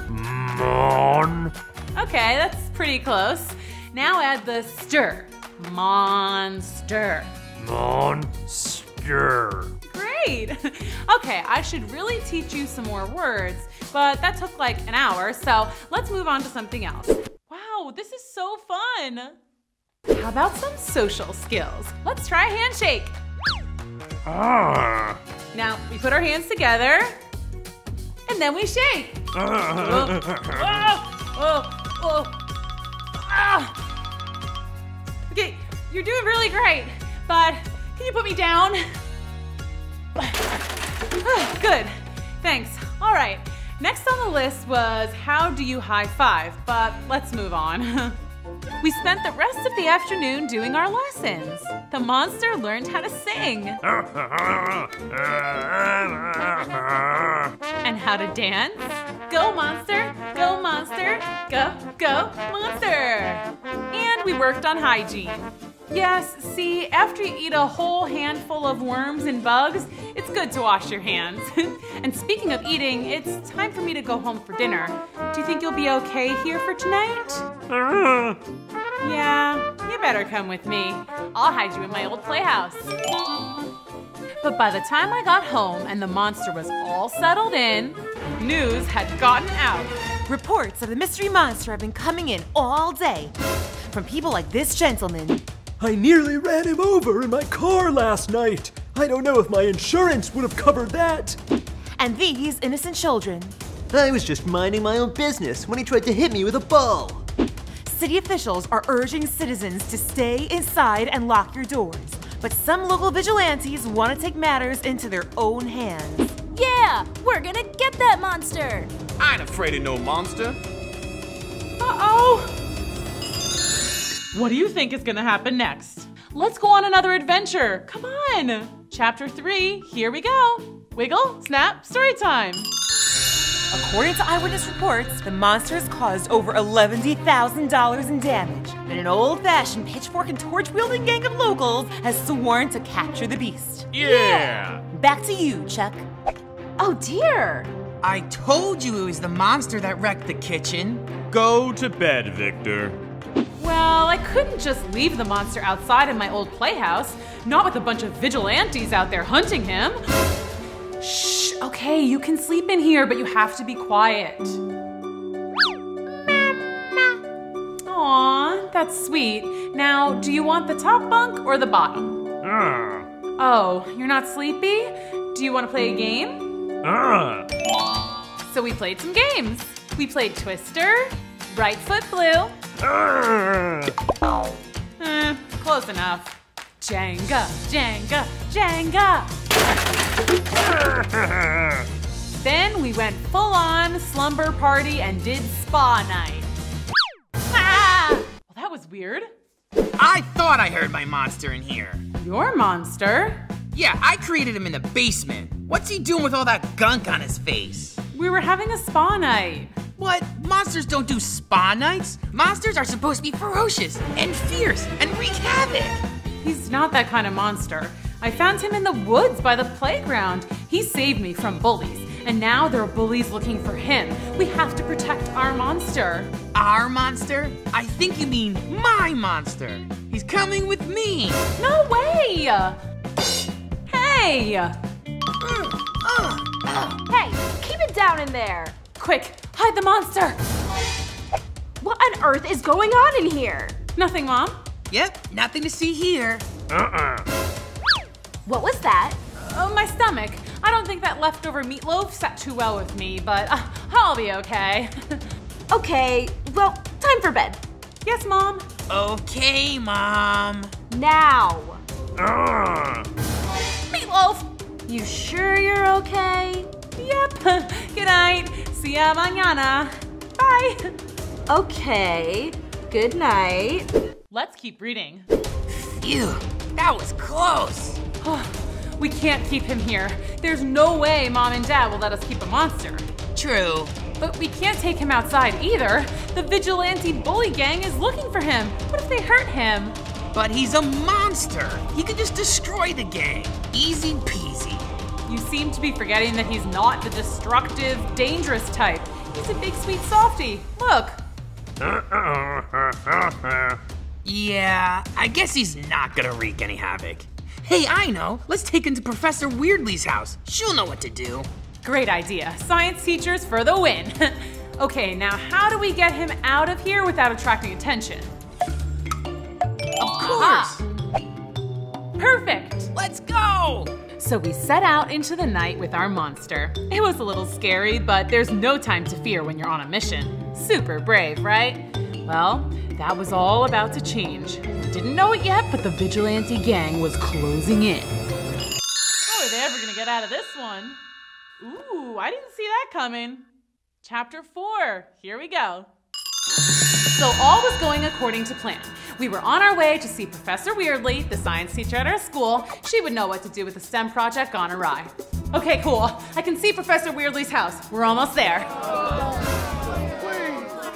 Mon. Okay, that's pretty close. Now add the stir. Monster. Monster. Great. Okay, I should really teach you some more words, but that took like an hour, so let's move on to something else. Wow, this is so fun. How about some social skills? Let's try a handshake. Now, we put our hands together, and then we shake. Okay, you're doing really great, but can you put me down? Good, thanks. All right, next on the list was how do you high five, but let's move on. We spent the rest of the afternoon doing our lessons. The monster learned how to sing. And how to dance. Go monster, go monster, go, go monster. And we worked on hygiene. Yes, see, after you eat a whole handful of worms and bugs, it's good to wash your hands. And speaking of eating, it's time for me to go home for dinner. Do you think you'll be okay here for tonight? Yeah, you better come with me. I'll hide you in my old playhouse. But by the time I got home and the monster was all settled in, news had gotten out. Reports of the mystery monster have been coming in all day. From people like this gentleman. I nearly ran him over in my car last night. I don't know if my insurance would have covered that. And these innocent children. I was just minding my own business when he tried to hit me with a ball. City officials are urging citizens to stay inside and lock your doors. But some local vigilantes want to take matters into their own hands. Yeah, we're gonna get that monster. I ain't afraid of no monster. Uh-oh. What do you think is gonna happen next? Let's go on another adventure. Come on. Chapter 3, here we go. Wiggle, snap, story time. According to eyewitness reports, the monster has caused over $11,000 in damage. And an old-fashioned pitchfork and torch-wielding gang of locals has sworn to capture the beast. Yeah! Back to you, Chuck. Oh dear. I told you it was the monster that wrecked the kitchen. Go to bed, Victor. Well, I couldn't just leave the monster outside in my old playhouse, not with a bunch of vigilantes out there hunting him. Shh, okay, you can sleep in here, but you have to be quiet. Aw, that's sweet. Now, do you want the top bunk or the bottom? Oh, you're not sleepy? Do you want to play a game? So we played some games. We played Twister, Right Foot Blue. Close enough. Jenga, Jenga, Jenga. Then we went full-on slumber party and did spa night. Well, that was weird. I thought I heard my monster in here. Your monster? Yeah, I created him in the basement. What's he doing with all that gunk on his face? We were having a spa night. What? Monsters don't do spa nights. Monsters are supposed to be ferocious and fierce and wreak havoc. He's not that kind of monster. I found him in the woods by the playground. He saved me from bullies, and now there are bullies looking for him. We have to protect our monster. Our monster? I think you mean my monster. He's coming with me. No way! Hey! Hey, keep it down in there. Quick, hide the monster. What on earth is going on in here? Nothing, Mom. Yep, nothing to see here. What was that? My stomach. I don't think that leftover meatloaf sat too well with me, but I'll be okay. Okay, well, time for bed. Yes, Mom. Okay, Mom. Now. Meatloaf! You sure you're okay? Yep. Good night. See ya mañana. Bye. Okay. Good night. Let's keep reading. Phew, that was close. We can't keep him here. There's no way Mom and Dad will let us keep a monster. True. But we can't take him outside either. The vigilante bully gang is looking for him. What if they hurt him? But he's a monster. He could just destroy the gang. Easy peasy. You seem to be forgetting that he's not the destructive, dangerous type. He's a big, sweet softie. Look. Yeah, I guess he's not gonna wreak any havoc. Hey, I know. Let's take him to Professor Weirdly's house. She'll know what to do. Great idea. Science teachers for the win. Okay, now how do we get him out of here without attracting attention? Of course. Perfect. Let's go. So we set out into the night with our monster. It was a little scary, but there's no time to fear when you're on a mission. Super brave, right? Well, that was all about to change. We didn't know it yet, but the vigilante gang was closing in. How are they ever gonna get out of this one? Ooh, I didn't see that coming. Chapter 4, here we go. So all was going according to plan. We were on our way to see Professor Weirdly, the science teacher at our school. She would know what to do with the STEM project gone awry. Okay, cool. I can see Professor Weirdly's house. We're almost there.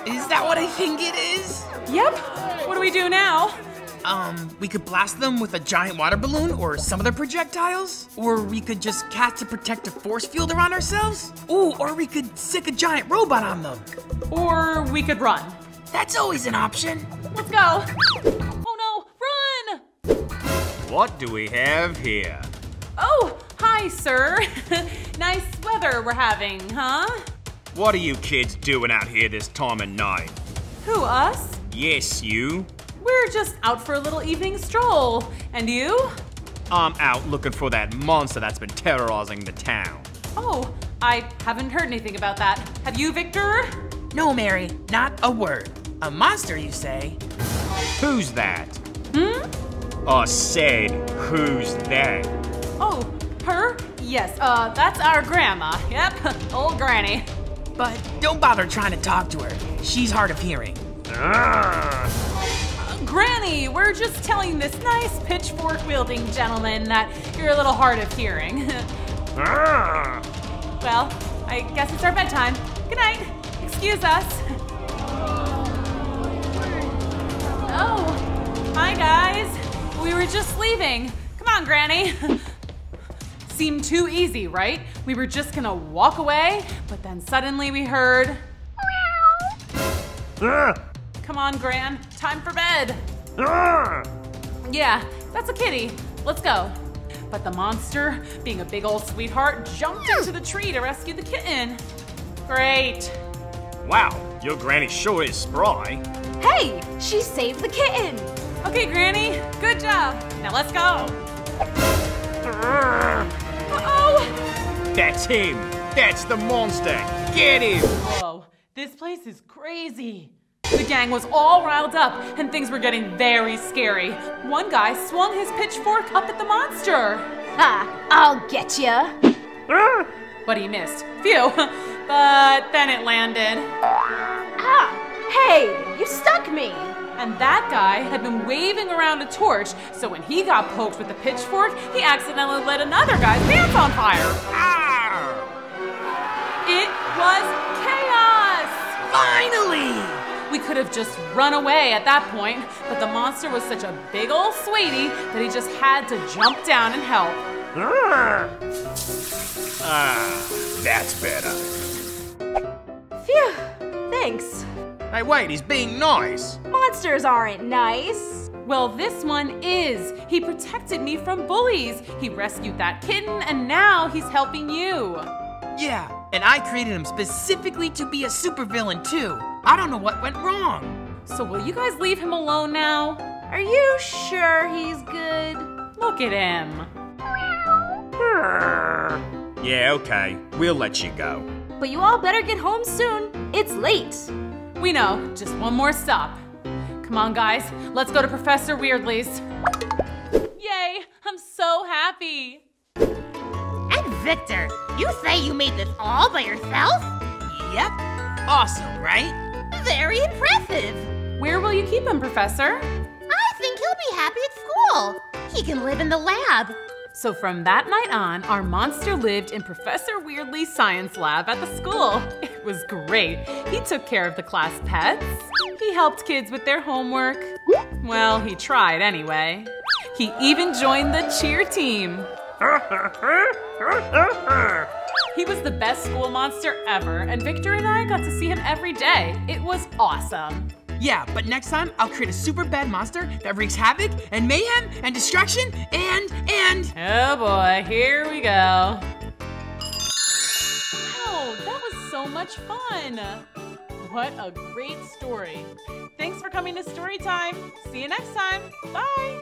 Is that what I think it is? Yep. What do we do now? We could blast them with a giant water balloon or some other projectiles. Or we could just cast a protective force field around ourselves. Ooh, or we could sick a giant robot on them. Or we could run. That's always an option. Let's go. Oh no, run! What do we have here? Oh, hi, sir. Nice weather we're having, huh? What are you kids doing out here this time of night? Who, us? Yes, you. We're just out for a little evening stroll. And you? I'm out looking for that monster that's been terrorizing the town. Oh, I haven't heard anything about that. Have you, Victor? No, Mary, not a word. A monster, you say? Who's that? I said, who's that? Oh, her? Yes, that's our grandma. Yep, old granny. But don't bother trying to talk to her. She's hard of hearing. Granny, we're just telling this nice pitchfork-wielding gentleman that you're a little hard of hearing. Well, I guess it's our bedtime. Good night. Excuse us. Oh, hi guys. We were just leaving. Come on, Granny. Seemed too easy, right? We were just gonna walk away, but then suddenly we heard... Come on, Gran. Time for bed. Yeah, that's a kitty. Let's go. But the monster, being a big old sweetheart, jumped into the tree to rescue the kitten. Great. Wow, your granny sure is spry. Hey, she saved the kitten. Okay, Granny, good job. Now let's go. Uh-oh. That's him. That's the monster. Get him. Whoa, this place is crazy. The gang was all riled up, and things were getting very scary. One guy swung his pitchfork up at the monster. Ha, I'll get ya. But he missed. Phew. But then it landed. Ah, hey, you stuck me. And that guy had been waving around a torch, so when he got poked with the pitchfork, he accidentally lit another guy's pants on fire. It was chaos! Finally! We could have just run away at that point, but the monster was such a big old sweetie that he just had to jump down and help. That's better. Phew, thanks. Hey, wait, he's being nice. Monsters aren't nice. Well, this one is. He protected me from bullies. He rescued that kitten, and now he's helping you. Yeah, and I created him specifically to be a supervillain too. I don't know what went wrong. So will you guys leave him alone now? Are you sure he's good? Look at him. Yeah, okay. We'll let you go. But you all better get home soon. It's late. We know. Just one more stop. Come on, guys. Let's go to Professor Weirdly's. Yay! I'm so happy. And Victor, you say you made this all by yourself? Yep. Awesome, right? Very impressive. Where will you keep him, Professor? I think he'll be happy at school. He can live in the lab. So from that night on, our monster lived in Professor Weirdly's science lab at the school. It It was great. He took care of the class pets. He helped kids with their homework. Well, he tried anyway. He even joined the cheer team. He was the best school monster ever, and Victor and I got to see him every day. It was awesome. Yeah, but next time I'll create a super bad monster that wreaks havoc and mayhem and destruction and... Oh boy, here we go. Wow, that was so much fun. What a great story. Thanks for coming to Storytime. See you next time. Bye.